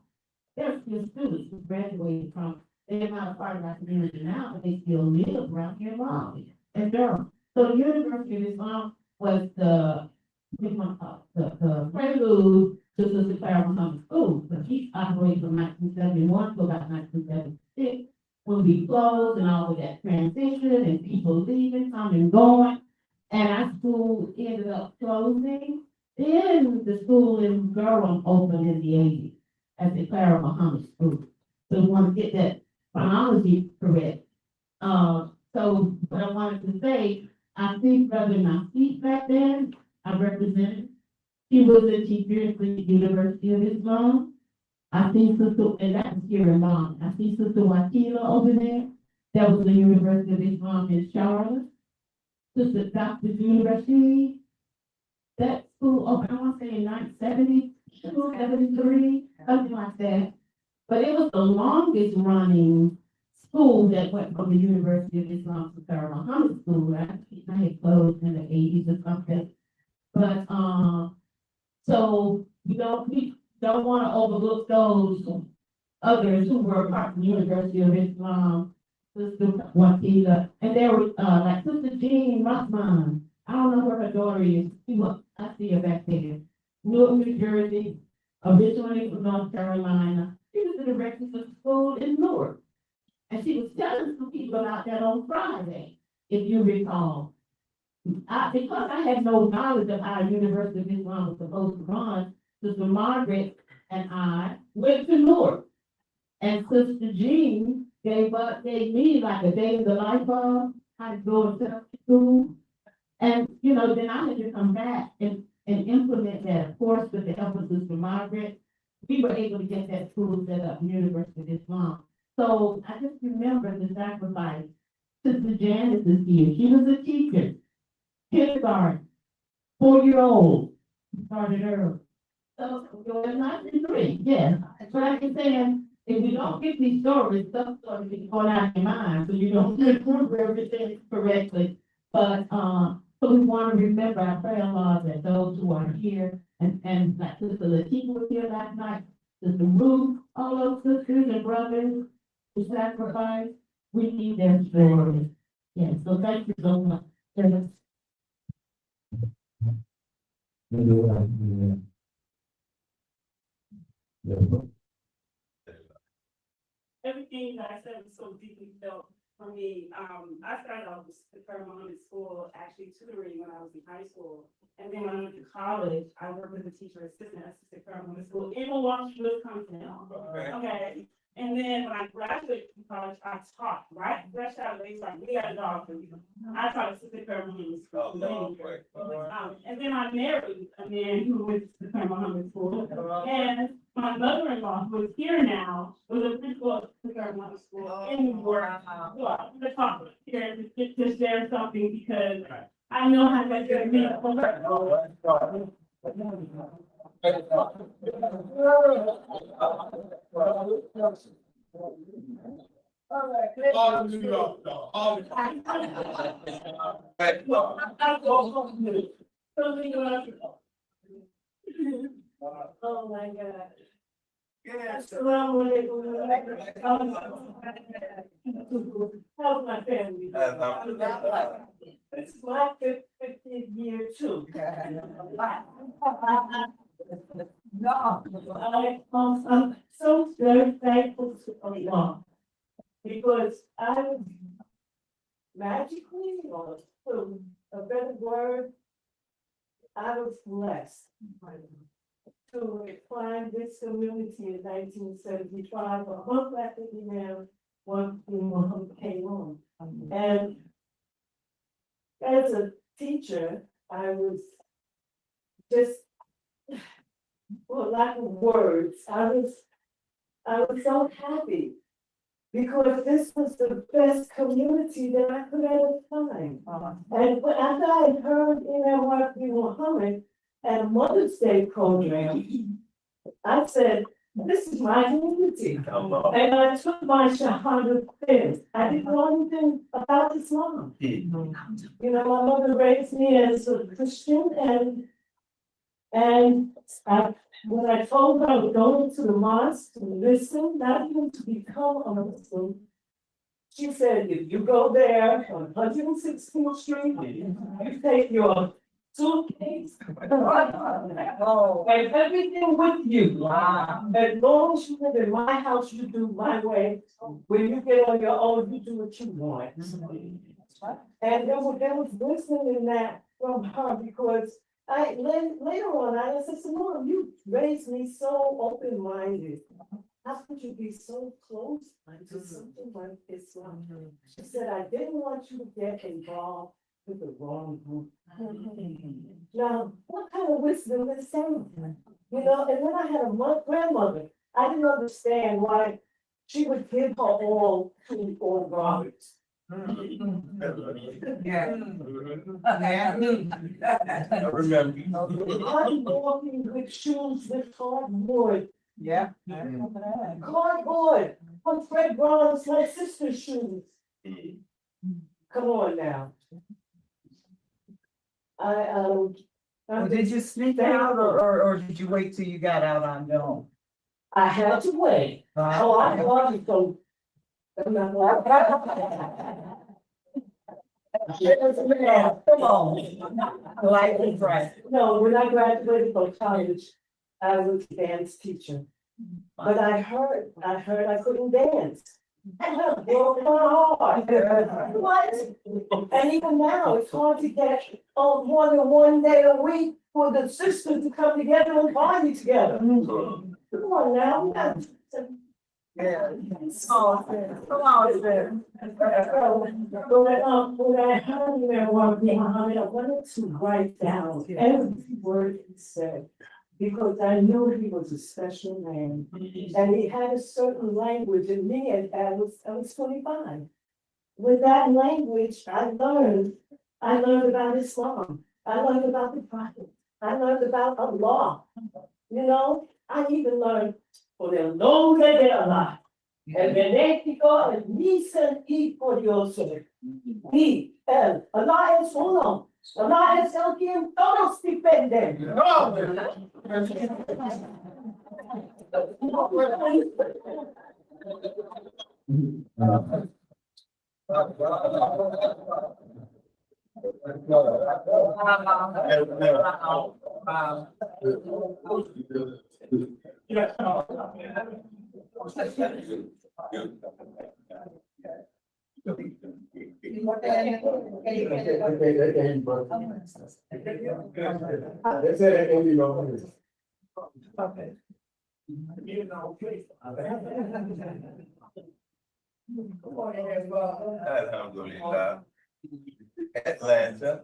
There are still students who graduated from, they're not a part of our community now, but they still live around here in Raleigh and Durham. So the University of Islam was the prelude to the Clara Muhammad School. But he operated from 1971 to about 1976. When we closed and all of that transition and people leaving, coming, going, and our school ended up closing. Then the school in Durham opened in the 80s as the Clara Muhammad School. So we want to get that chronology correct. So what I wanted to say, I think brother in my seat back then, I represented. He was a teacher at the University of Islam. I see Sister, and that's here in Long. I see Sister Wakila over there. That was the University of Islam in Charlotte. Sister Dr. University. That school, oh, I want to say in 1972, 73, something like that. But it was the longest running school that went from the University of Islam to Clara Muhammad School. I had closed in the 80s or something. But, so we don't want to overlook those others who were part of the University of Islam, Sister Wakila, and there was, like Sister Jean Rothman. I don't know where her daughter is. I see her back there. Newark, New Jersey, originally from North Carolina. She was the director of school in Newark. And she was telling some people about that on Friday, if you recall. Because I had no knowledge of how University of Islam was supposed to run, Sister Margaret and I went to Newark. And Sister Jean gave me like a day in the life of how to go to school. And, you know, then I had to come back and implement that. Of course, with the help of Sister Margaret, we were able to get that school set up, University of Islam. So I just remember the sacrifice. Sister Janice is here. She was a teacher, kindergarten, 4-year-old, started early. So you're not in 3, yes. But I'm saying, if you don't get these stories, some stories be going out of your mind, so you don't remember everything correctly. But, so we want to remember our prayer laws that those who are here, and like Sister Latika was here last night, Sister Ruth, all those sisters and brothers who sacrificed, we need their stories. Yes, so thank you so much. Everything that I said was so deeply felt for me. I started off with the Clara Muhammad School, actually tutoring when I was in high school. And then when I went to college, I worked as a teacher assistant at the Clara Muhammad School in Milwaukee, Wisconsin. Okay. And then when I graduated from college, I taught, right? Fresh out of the we got a dog for you. I taught at the Clara Muhammad School. And then I married a man who went to the Clara Muhammad School. And my mother-in-law, who is here now, was a principal at the Clara Muhammad School in New York. So I'm going to talk here to share something because I know how much it means for her. Oh my God. Yes. How's my family? It's my 50th year too. No, I'm so very thankful to Allah because I was magically, or a better word, I was blessed to find this community in 1975. A month after the man, one came on. And as a teacher, I was just, for lack of words, I was so happy because this was the best community that I could ever find. And after I heard NFN Muhammad at a Mother's Day program, I said, this is my community. And I took my Shahada quiz. I didn't know anything about Islam. You know, my mother raised me as a Christian, and when I told her I was going to the mosque to listen, not even to become a Muslim, she said, if you go there on 116th Street, you take your suitcase and everything with you. Wow. As long as you live in my house, you do my way. When you get on your own, you do what you want. And there was wisdom in that from her because later on, I said, Mom, you raised me so open-minded. How could you be so close to something like Islam? She said, I didn't want you to get involved It's the wrong group. Now, what kind of wisdom is that? You know, and then I had a grandmother. I didn't understand why she would give her all to Oral Roberts. Yeah. I remember. I'm walking with shoes with hardwood. Yeah. Cardboard, on Fred Brown's, my sister's shoes. Come on now. Did you sneak out or did you wait till you got out on your own? I had to wait. Oh, I wanted to. Come on. Life is right. No, when I graduated from college, I was a dance teacher. But I heard I couldn't dance. And it broke my heart. What? And even now, it's hard to get more than one day a week for the sisters to come together and party together. Come on now. Yeah. Oh, come on, there. When I heard him one behind, I wanted to write down every word he said. Because I knew he was a special man, and he had a certain language in me, and I was 25. With that language, I learned about Islam, I learned about the Prophet, I learned about Allah. You know, I even learned for the long that they are alive. El benéfico, el misen y curioso. Y el, Allah es uno. Allah es el quien todos dependen. Alhamdulillah. Atlanta.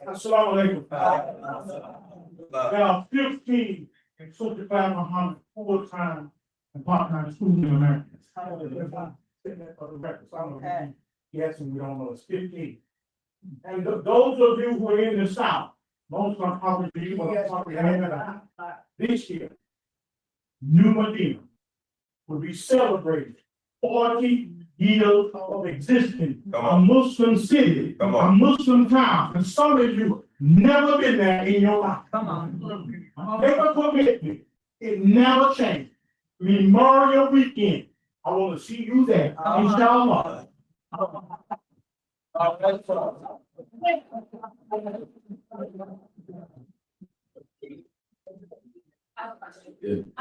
Assalamu alaikum. There are 15 certified Muhammad full-time and part-time students in America. Yes, and we don't know, it's 15. And those of you who are in the South, most of them to you, but I'm talking about this year, New Medina will be celebrating 40 years of existence, a Muslim city, a Muslim town, and some of you never been there in your life. Come on. Make a commitment. It never changed. Memorial Weekend. I want to see you there. Inshallah. I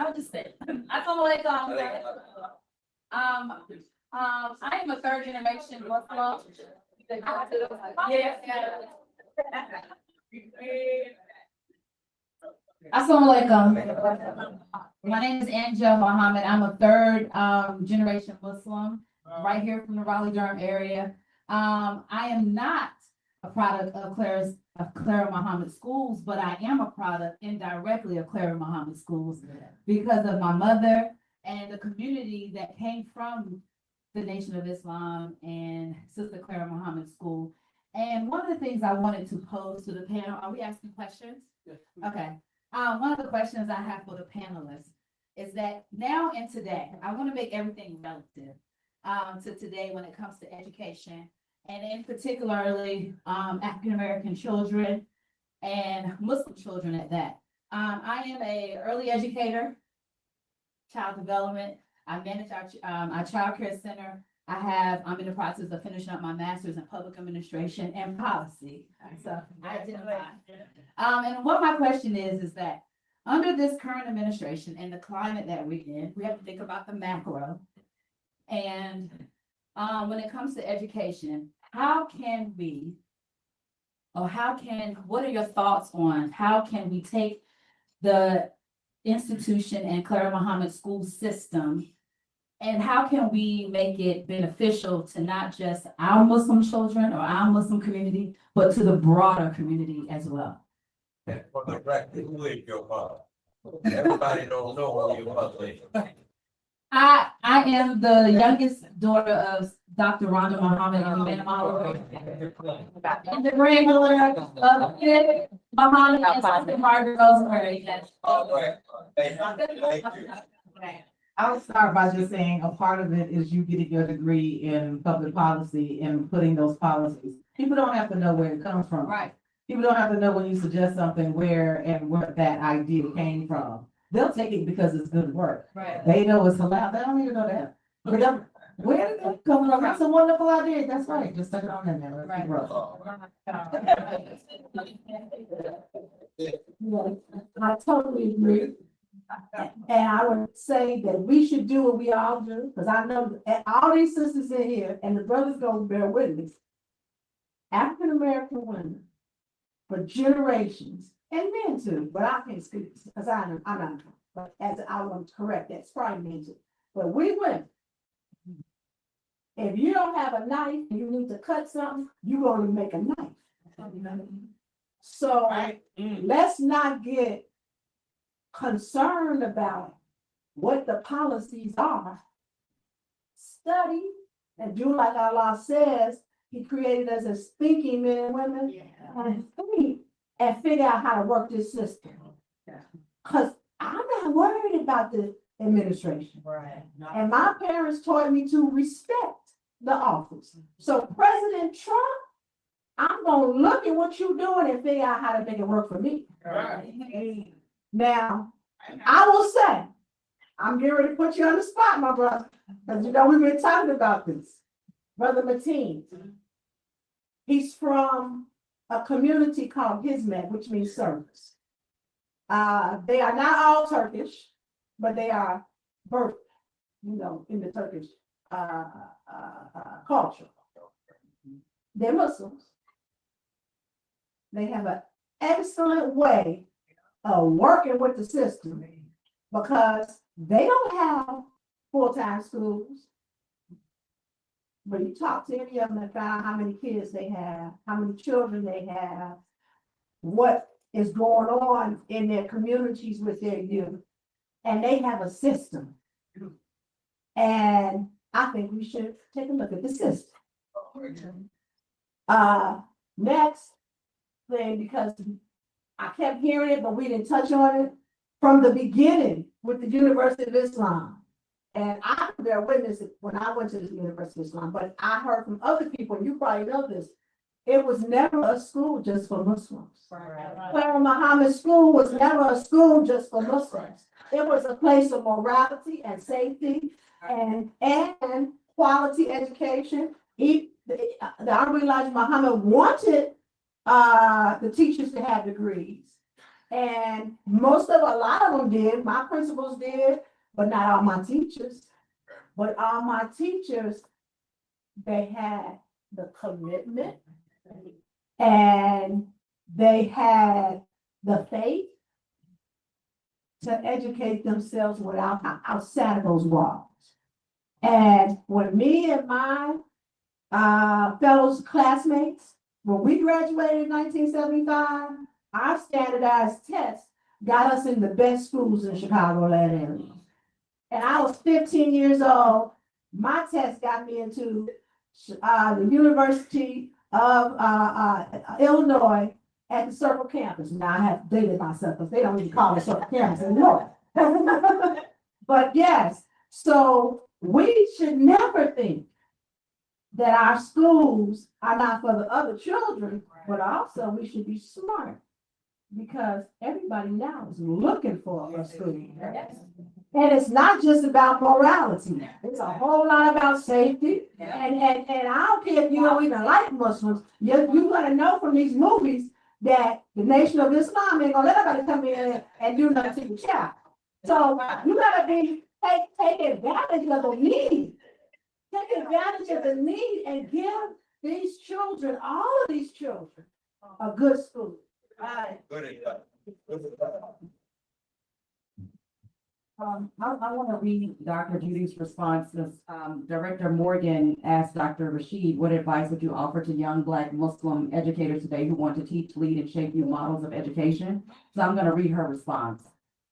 would just say, I am a third generation Muslim. Assalamu alaikum. My name is Angel Muhammad. I'm a third generation Muslim, right here from the Raleigh-Durham area. I am not a product of Clara Muhammad Schools, but I am a product indirectly of Clara Muhammad Schools because of my mother and the community that came from the Nation of Islam and Sister Clara Muhammad School. And one of the things I wanted to pose to the panel, are we asking questions? Okay. One of the questions I have for the panelists is that now and today, I want to make everything relative to today when it comes to education, and in particularly African-American children and Muslim children at that. I am an early educator, child development. I manage our child care center. I'm in the process of finishing up my master's in public administration and policy. So I identify. And what my question is that under this current administration and the climate that we're in, we have to think about the macro. And when it comes to education, what are your thoughts on how can we take the institution and Clara Muhammad school system And how can we make it beneficial to not just our Muslim children or our Muslim community, but to the broader community as well? For the record, who is your mother? Everybody don't know who your mother is. I am the youngest daughter of Dr. Rhonda Muhammad and the granddaughter of Muhammad and Sister Margaret Rosemary. Yes. I'll start by just saying a part of it is you getting your degree in public policy and putting those policies. People don't have to know where it comes from. Right. People don't have to know when you suggest something where and where that idea came from. They'll take it because it's good work. Right. They know it's allowed. They don't even know that. But where did that come from? That's a wonderful idea. That's right. Just stick it on in there. Let's I totally agree. And I would say that we should do what we all do, because I know that all these sisters in here and the brothers gonna bear witness. African American women for generations, and men too, but I can't speak because I'm not, but as I want to correct that, it's probably men too. But we women, if you don't have a knife and you need to cut something, you're gonna make a knife. So let's not get concerned about what the policies are. Study and do like Allah says, He created us as thinking men and women, and think and figure out how to work this system. Because I'm not worried about the administration. Right. And my parents taught me to respect the office. So President Trump, I'm gonna look at what you're doing and figure out how to make it work for me. Right. Now, I will say, I'm getting ready to put you on the spot, my brother, because you know we've been talking about this. Brother Mateen, he's from a community called Hizmet, which means service. They are not all Turkish, but they are birthed, in the Turkish culture. They're Muslims. They have an excellent way of working with the system because they don't have full-time schools. But you talk to any of them and find out how many kids they have, how many children they have, what is going on in their communities with their youth. And they have a system. And I think we should take a look at the system. Next thing, because I kept hearing it, but we didn't touch on it from the beginning with the University of Islam. And I could bear witness when I went to the University of Islam, but I heard from other people, and you probably know this, it was never a school just for Muslims. Clara Muhammad School was never a school just for Muslims. It was a place of morality and safety and quality education. The Honorable Elijah Muhammad wanted the teachers to have degrees. And a lot of them did. My principals did, but not all my teachers. But all my teachers, they had the commitment and they had the faith to educate themselves outside of those walls. And when me and my fellow classmates, when we graduated in 1975, our standardized tests got us in the best schools in Chicagoland area. And I was 15 years old. My test got me into the University of Illinois at the Circle campus. Now I have dated myself because they don't even call it Circle campus anymore. But yes, so we should never think that our schools are not for the other children, but also we should be smart because everybody now is looking for a school. And it's not just about morality. It's a whole lot about safety. And I don't care if you don't even like Muslims, you're gonna know from these movies that the Nation of Islam ain't gonna let everybody come in and do nothing to your child. So you gotta take advantage of the need. Take advantage of the need and give these children, all of these children, a good school. I want to read Dr. Judy's response. This, Director Morgan asked Dr. Rashid, what advice would you offer to young Black Muslim educators today who want to teach, lead, and shape new models of education? So I'm going to read her response.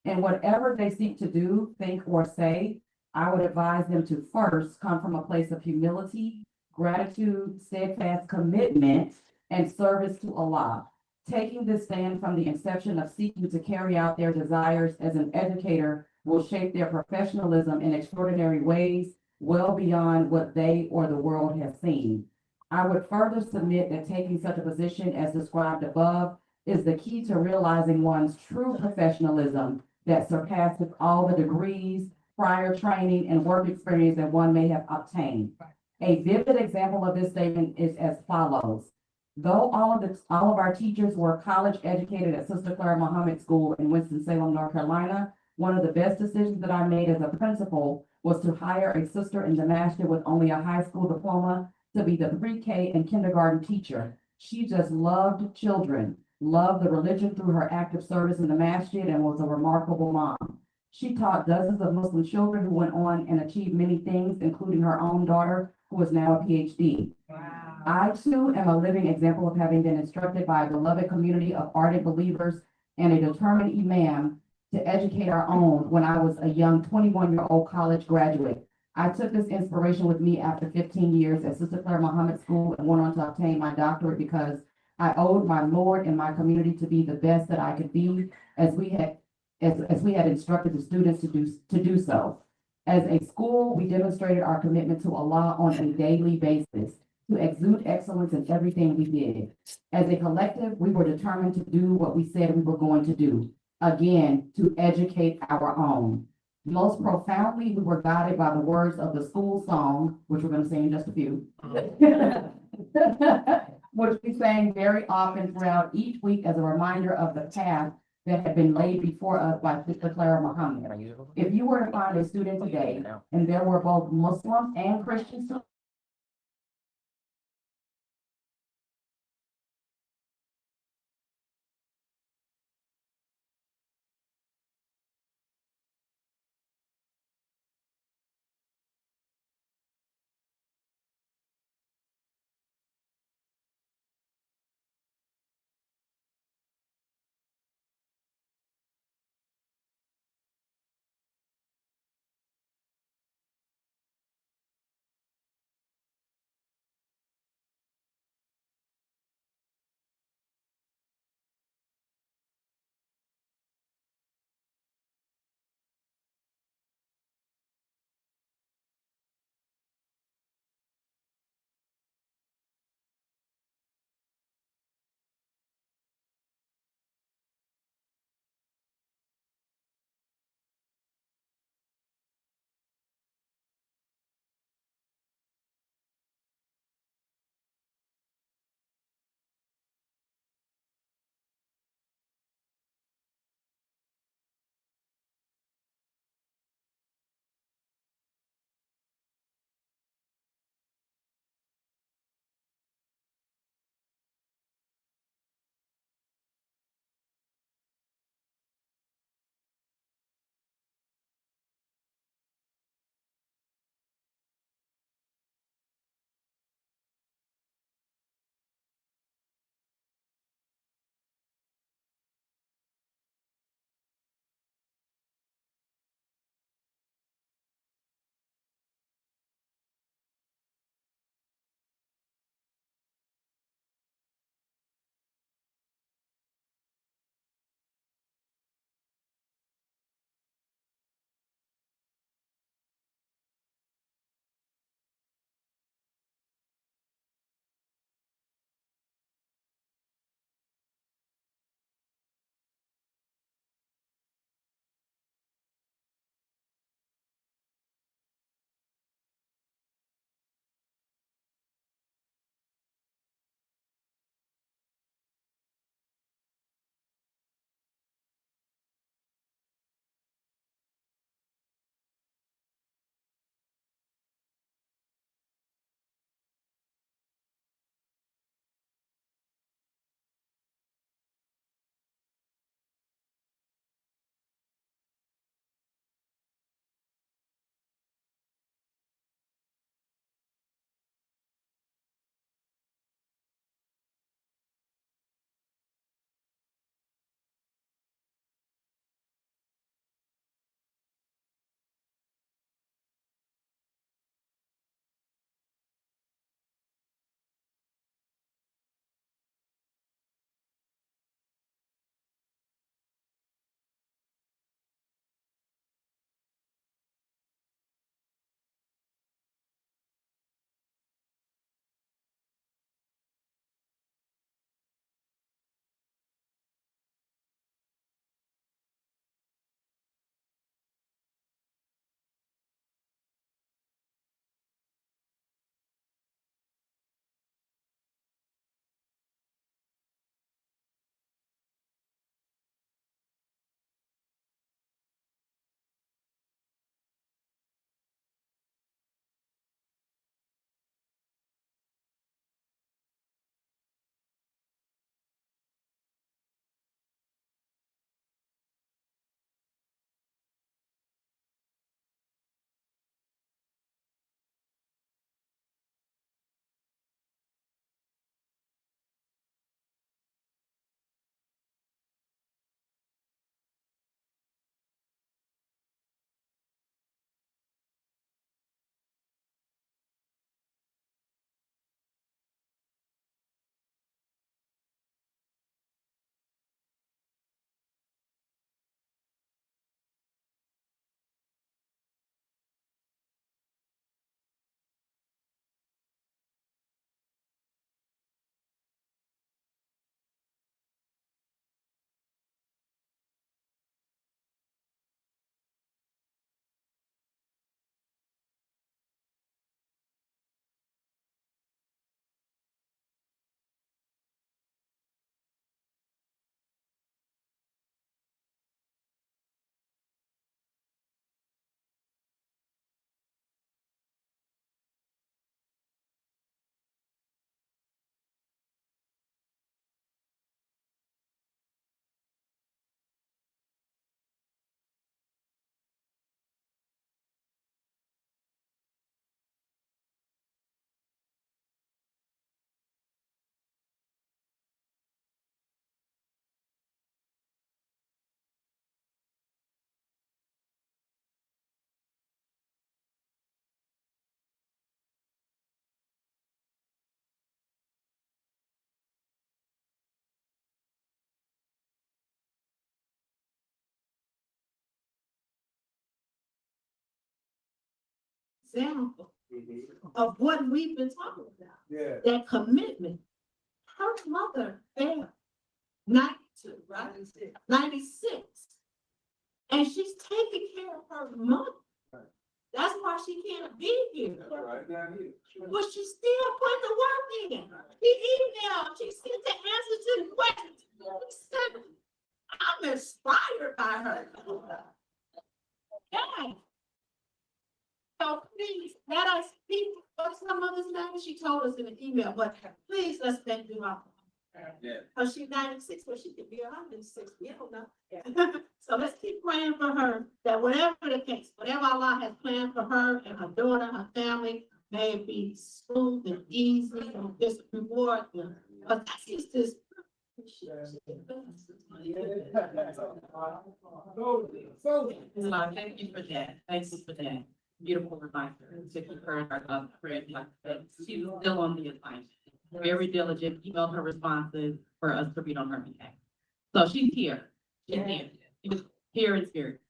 And whatever they seek to do, think, or say, I would advise them to first come from a place of humility, gratitude, steadfast commitment, and service to Allah. Taking this stand from the inception of seeking to carry out their desires as an educator will shape their professionalism in extraordinary ways, well beyond what they or the world has seen. I would further submit that taking such a position as described above is the key to realizing one's true professionalism that surpasses all the degrees, prior training, and work experience that one may have obtained. A vivid example of this statement is as follows. Though all of our teachers were college educated at Sister Clara Muhammad School in Winston-Salem, North Carolina, one of the best decisions that I made as a principal was to hire a sister in Damascus with only a high school diploma to be the pre-K and kindergarten teacher. She just loved children, loved the religion through her active service in the masjid, and was a remarkable mom. She taught dozens of Muslim children who went on and achieved many things, including her own daughter, who is now a PhD. Wow. I too am a living example of having been instructed by a beloved community of ardent believers and a determined imam to educate our own when I was a young 21-year-old college graduate. I took this inspiration with me after 15 years at Sister Clara Muhammad School and went on to obtain my doctorate because I owed my Lord and my community to be the best that I could be as we had instructed the students to do so. As a school, we demonstrated our commitment to Allah on a daily basis, to exude excellence in everything we did. As a collective, we were determined to do what we said we were going to do. Again, to educate our own. Most profoundly, we were guided by the words of the school song, which we're going to sing in just a few, which we sang very often throughout each week as a reminder of the path that had been laid before us by Sister Clara Muhammad. If you were to find a student today, and there were both Muslim and Christian students, example of what we've been talking about. Yeah. That commitment. Her mother failed 92, right? 96. And she's taking care of her mother. That's why she can't be here. Right down here. But she still put the work in. She emailed, she sent the answer to the question. She said, I'm inspired by her. Yeah. So please, let us speak. What's her mother's name? She told us in an email, but please let's thank you all. Yeah. Oh, she's 96, well, she could be 106, we don't know. So let's keep praying for her, that whatever the case, whatever Allah has planned for her and her daughter, her family, may it be smooth and easy and just reward them. But that's just this. Thank you for that. Thank you for that. Beautiful reminder to keep her in our prayer. She's still on the assignment. Very diligent, emailed her responses for us to read on her behalf. So she's here. She's here. She's here in spirit.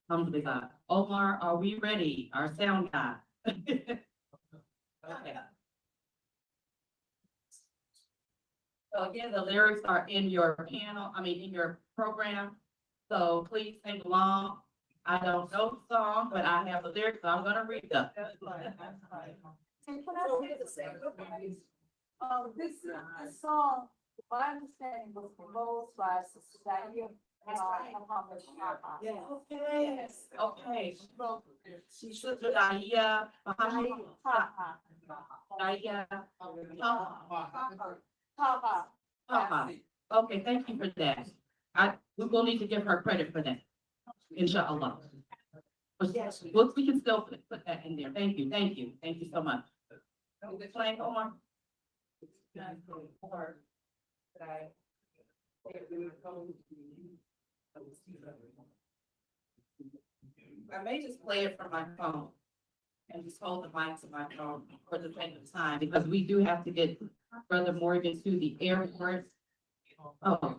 Alhamdulillah. Omar, are we ready? Our sound guy. Okay. So again, the lyrics are in your in your program. So please sing along. I don't know the song, but I have the lyrics, so I'm gonna read them. This song, my understanding was composed by Sister Yes, okay. She should do Dahlia, Okay, thank you for that. We will need to give her credit for that. Inshallah. Well, we can still put that in there. Thank you, thank you, thank you so much. Is it playing, Omar? I may just play it from my phone and just hold the mic to my phone for the length of time, because we do have to get Brother Morgan to the airport. Oh.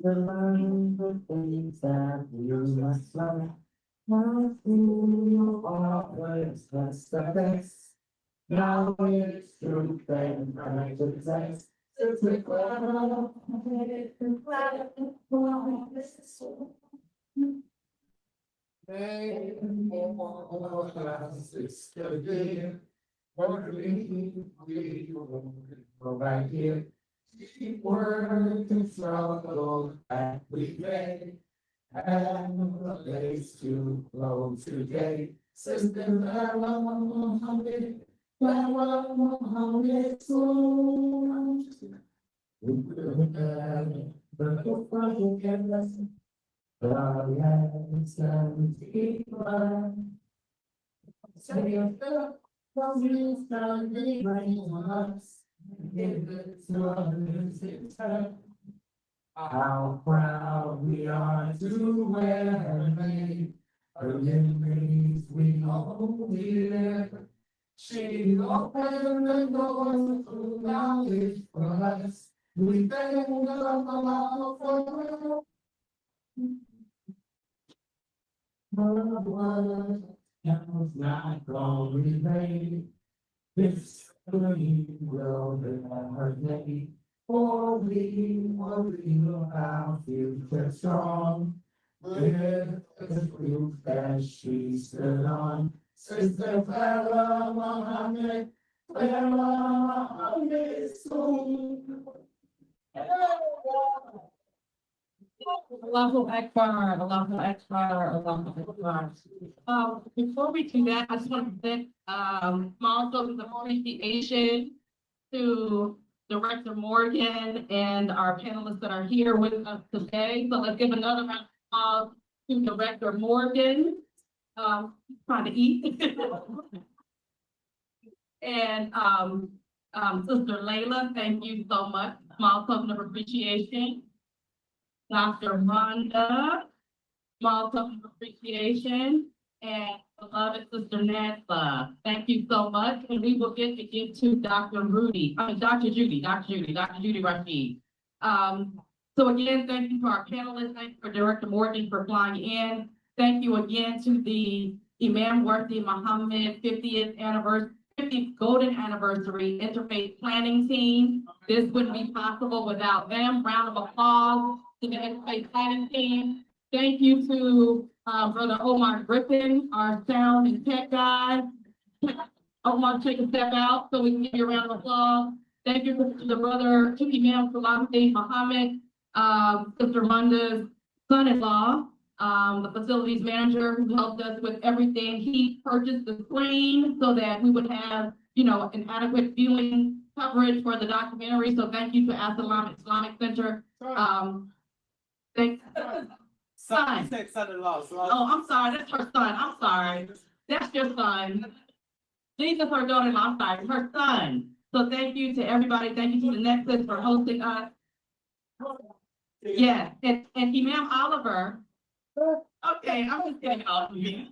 The things that you must learn. Now you always was the best. Now it's true and righteousness. It's a cloud. Right here. Keep working struggle and we may have a place to flow today. Sister Clara Mohammed, Clara Mohammed, so we will have the forgiveness. God has done deeper. Say it, from his family, us. Give it to others, it's her. How proud we are to wear her name. Her memories we hold dear. She opened the doors of knowledge for us. We thank Allah for her blood. Counts not only made. This will remember her name. For we will our future strong. With the proof that she stood on. Sister Clara Mohammed, Clara Mohammed soon. Allahu Akbar, Allahu Akbar, Allahu Akbar. Before we do that, I just want to thank, small tokens of appreciation to Director Morgan and our panelists that are here with us today. So let's give another round of applause to Director Morgan, trying to eat. And, Sister Layla, thank you so much. Small token of appreciation. Dr. Rhonda, Small token of appreciation and beloved Sister Nessa. Thank you so much. And we will get to give to Dr. Dr. Judy Rashid. So again, thank you to our panelists. Thank you for Director Morgan for flying in. Thank you again to the Imam Worthy Muhammad 50th Golden Anniversary Interfaith Planning Team. This wouldn't be possible without them. Round of applause to the Interfaith Planning Team. Thank you to Brother Omar Griffin, our sound and tech guy. Omar, take a step out so we can give you a round of applause. Thank you to the brother, to Imam Salami Muhammad, Sister Munda's son-in-law, the facilities manager who helped us with everything. He purchased the screen so that we would have, an adequate viewing coverage for the documentary. So thank you to As-Salam Islamic Center. Thanks. Son. Son-in-law. Oh, I'm sorry, that's her son. I'm sorry. That's your son. These are her daughter-in-law, I'm sorry, her son. So thank you to everybody. Thank you to the Nexus for hosting us. Yeah, and Imam Oliver. Okay, I'm just getting off of you.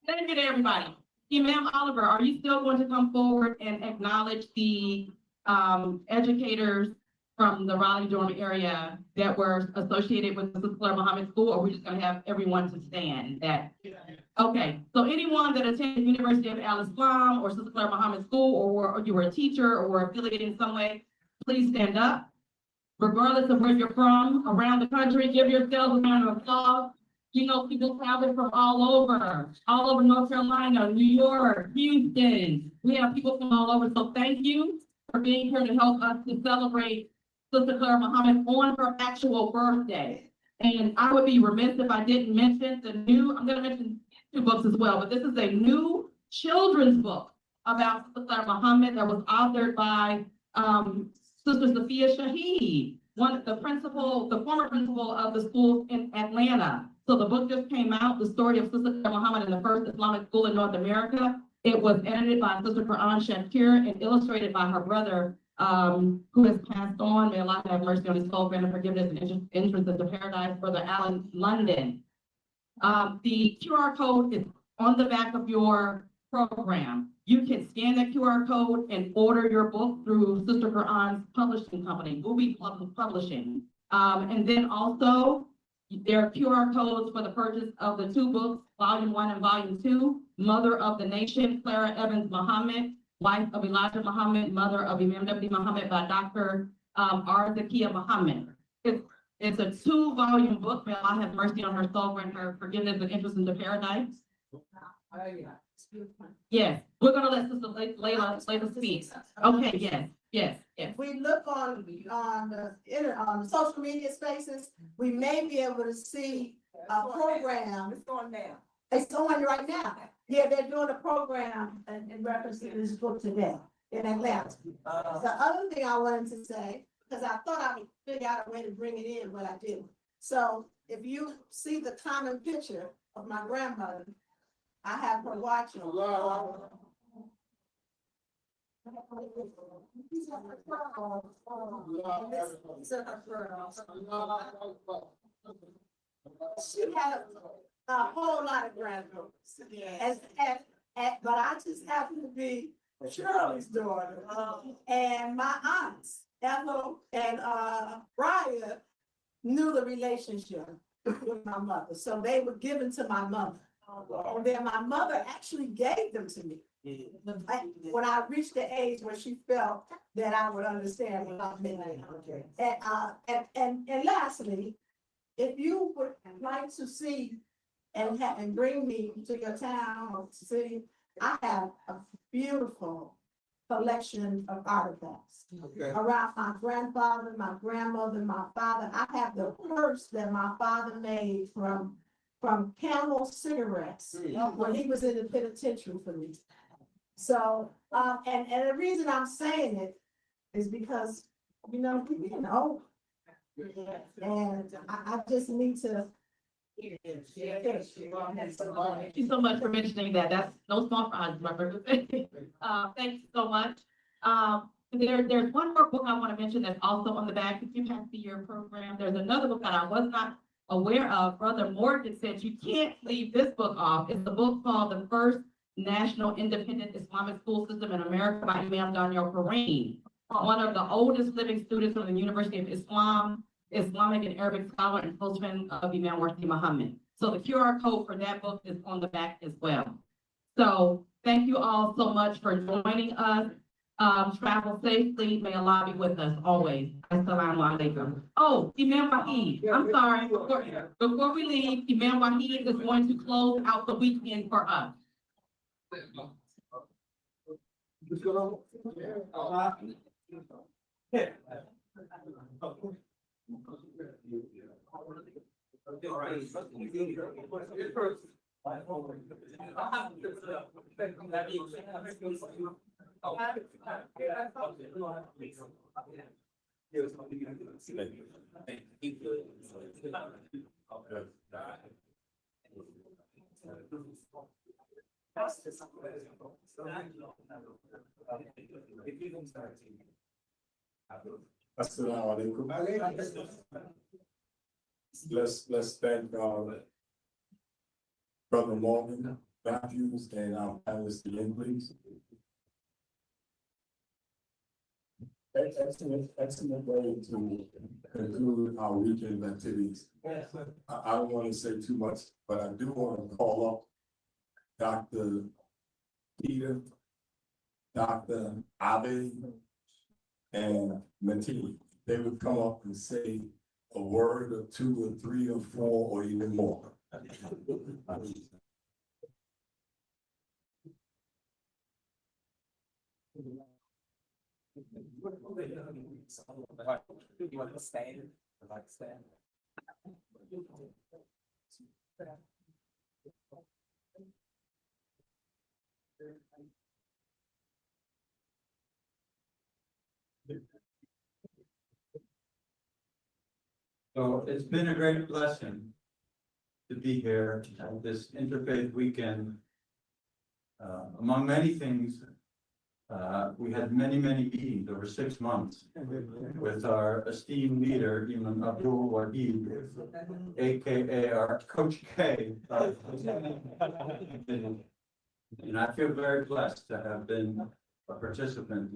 Thank you to everybody. Imam Oliver, are you still going to come forward and acknowledge the educators from the Raleigh-Durham area that were associated with the Clara Muhammad School, or are we just gonna have everyone to stand that? Okay, so anyone that attended University of Al Islam or Sister Clara Muhammad School, or you were a teacher or were affiliated in some way, please stand up. Regardless of where you're from, around the country, give yourselves a round of applause. People travel from all over North Carolina, New York, Houston. We have people from all over, so thank you for being here to help us to celebrate Sister Clara Muhammad on her actual birthday. And I would be remiss if I didn't mention I'm gonna mention 2 books as well, but this is a new children's book about Sister Clara Muhammad that was authored by Sister Sophia Shaheed, the former principal of the school in Atlanta. So the book just came out, The Story of Sister Clara Muhammad in the First Islamic School in North America. It was edited by Sister Quran Shakir and illustrated by her brother, who has passed on. May Allah have mercy on his soul, grant him forgiveness and entrance into paradise, Brother Alan London. The QR code is on the back of your program. You can scan the QR code and order your book through Sister Quran's publishing company, Bubi Publishing. And then also, there are QR codes for the purchase of the 2 books, Volume 1 and Volume 2, Mother of the Nation, Clara Evans Muhammad, wife of Elijah Muhammad, mother of Imam W. Muhammad by Dr. Arzakia Muhammad. It's a 2-volume book. May Allah have mercy on her soul, grant her forgiveness and entrance into paradise. Yes, we're gonna let Sister Layla speak. Okay, yes. If we look on the social media spaces, we may be able to see a program. It's on now. It's on right now. Yeah, they're doing a program in reference to this book today in Atlanta. The other thing I wanted to say, because I thought I would figure out a way to bring it in, but I didn't. So if you see the common picture of my grandmother, I have her watching. She had a whole lot of granddaughters. But I just happen to be Shirley's daughter. And my aunts, Ethel and Brian, knew the relationship with my mother. So they were given to my mother. And then my mother actually gave them to me. When I reached the age where she felt that I would understand what I meant. And lastly, if you would like to see and bring me to your town or city, I have a beautiful collection of artifacts around my grandfather, my grandmother, my father. I have the purse that my father made from Camel cigarettes when he was in the penitentiary for me. So, and the reason I'm saying it is because, we're getting old. And I just need to. Thank you so much for mentioning that. That's no small prize, remember. Thank you so much. There's one more book I want to mention that's also on the back. If you can see your program, there's another book that I was not aware of. Brother Morgan said you can't leave this book off. It's a book called The First National Independent Islamic School System in America by Imam Daniel Kareem, one of the oldest living students from the University of Islam, Islamic and Arabic scholar and close friend of Imam Warthi Muhammad. So the QR code for that book is on the back as well. So thank you all so much for joining us. Travel safely. May Allah be with us always. Assalamu alaikum. Oh, Imam Wahid, I'm sorry. Before we leave, Imam Wahid is going to close out the weekend for us. Assalamu alaikum. Let's thank Brother Morgan Matthews and our panelists again, please. Excellent way to conclude our weekend activities. I don't want to say too much, but I do want to call up Dr. Peter, Dr. Abe, and Matee. They would come up and say a word or two or three or four or even more. You want to stand? I'd like to stand. So it's been a great blessing to be here at this interfaith weekend. Among many things, we had many meetings over 6 months with our esteemed leader, Imam Abdul Wahid, AKA our Coach K. And I feel very blessed to have been a participant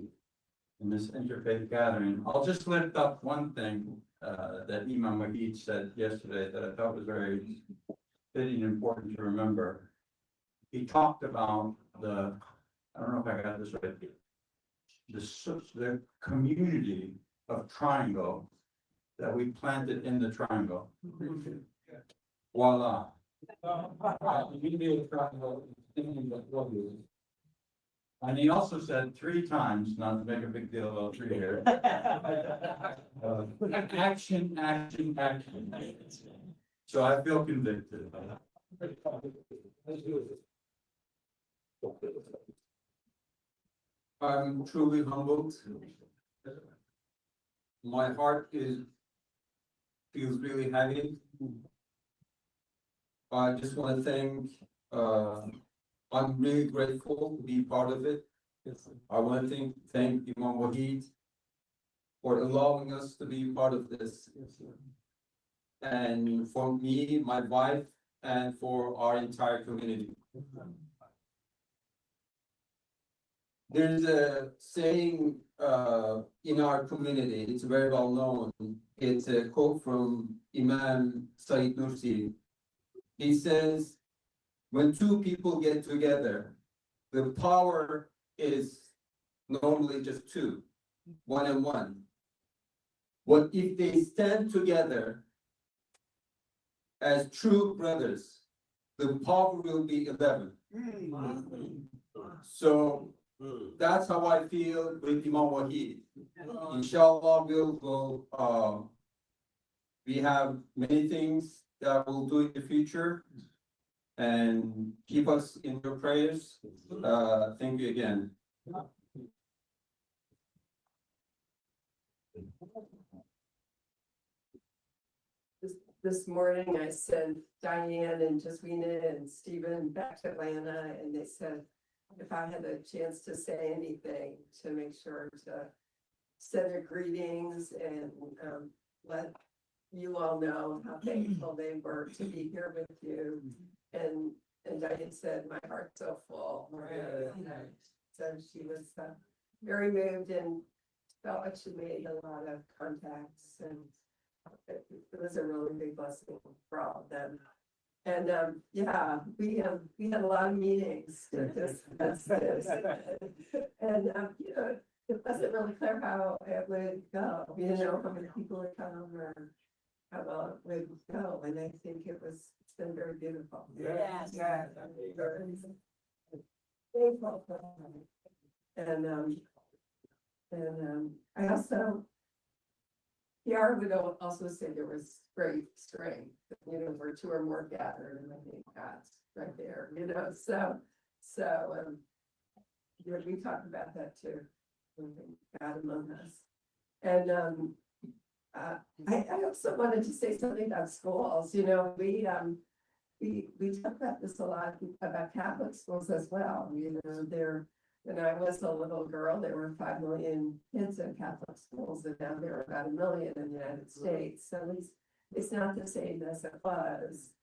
in this interfaith gathering. I'll just lift up one thing that Imam Wahid said yesterday that I thought was very fitting and important to remember. He talked about I don't know if I got this right, the community of Triangle that we planted in the Triangle. Voila. And he also said 3 times, not to make a big deal about 3 here. Action, action, action. So I feel convicted. I'm truly humbled. My heart feels really heavy. I just want to thank, I'm really grateful to be part of it. I want to thank Imam Wahid for allowing us to be part of this. And for me, my wife, and for our entire community. There's a saying in our community, it's very well known. It's a quote from Imam Sayyid Nursi. He says, when 2 people get together, the power is normally just 2, 1 and 1. But if they stand together as true brothers, the power will be 11. So that's how I feel with Imam Wahid. Inshallah, we have many things that we'll do in the future, and keep us in your prayers. Thank you again. This morning I sent Diane and Jasmina and Stephen back to Atlanta, and they said if I had a chance to say anything, to make sure to send their greetings and let you all know how thankful they were to be here with you. And Diane said, my heart's so full. So she was very moved and felt like she made a lot of contacts, and it was a really big blessing for all of them. And yeah, we had a lot of meetings to discuss this. And you know, it wasn't really clear how it would go, you know, how many people would come or how well it would go. And I think it's been very beautiful. Yes. Yeah. And I also, PR would also say there was great strength, you know, where two or more gathered, and I think that's right there, you know, you know, we talked about that too, God among us. And I also wanted to say something about schools, you know, we talk about this a lot about Catholic schools as well, you know, when I was a little girl, there were 5 million kids in Catholic schools, and now there are about 1 million in the United States. So it's not the same as it was.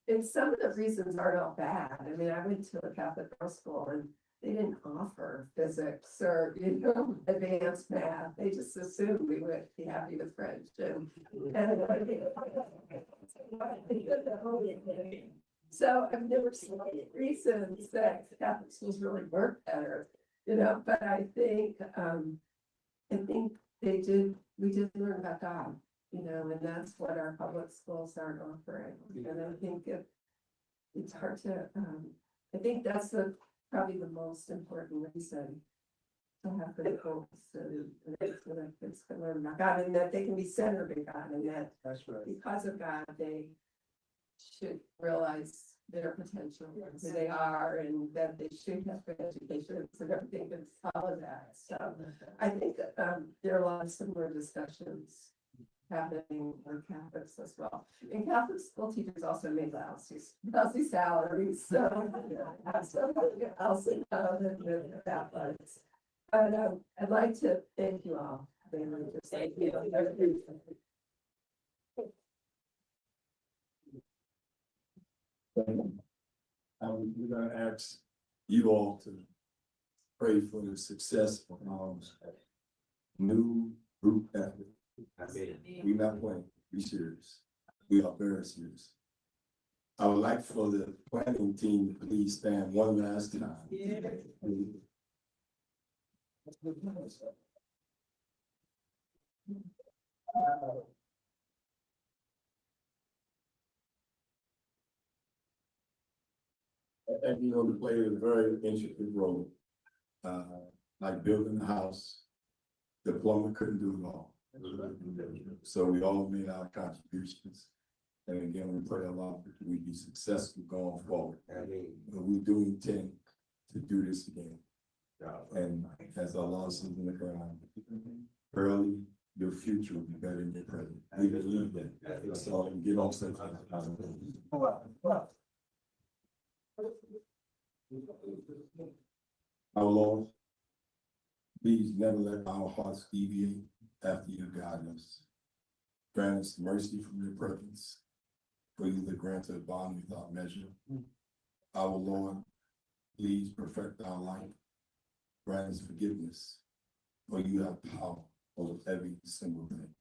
And some of the reasons aren't all bad. I mean, I went to a Catholic girls' school and they didn't offer physics or, you know, advanced math. They just assumed we would be happy with French. So I've never seen any reasons that Catholic schools really work better, you know, but I think we did learn about God, you know, and that's what our public schools aren't offering. And I think it's hard to, I think that's probably the most important reason to have the schools, and that's what our kids can learn about God, and that they can be centered in God, and that because of God, they should realize their potential, who they are, and that they should have good education, so everything can follow that. So I think there are a lot of similar discussions happening with Catholics as well. And Catholic school teachers also make lousy salaries, so absolutely else about that. But I'd like to thank you all. Thank you. We're gonna ask you all to pray for the success of our new group effort. We're not playing, be serious. We are very serious. I would like for the planning team to please stand one last time. And you know, we played a very intricate role, like building a house. The plumber couldn't do it all. So we all made our contributions. And again, we pray a lot that we be successful going forward. And we do intend to do this again. And as our law says in the ground, early, your future will be better than your present. We believe that. So get on such. Our Lord, please never let our hearts deviate after your guidance. Grant us mercy from your presence, for you the grantor of bond without measure. Our Lord, please perfect our life. Grant us forgiveness, for you have power over every single thing.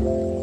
Amen.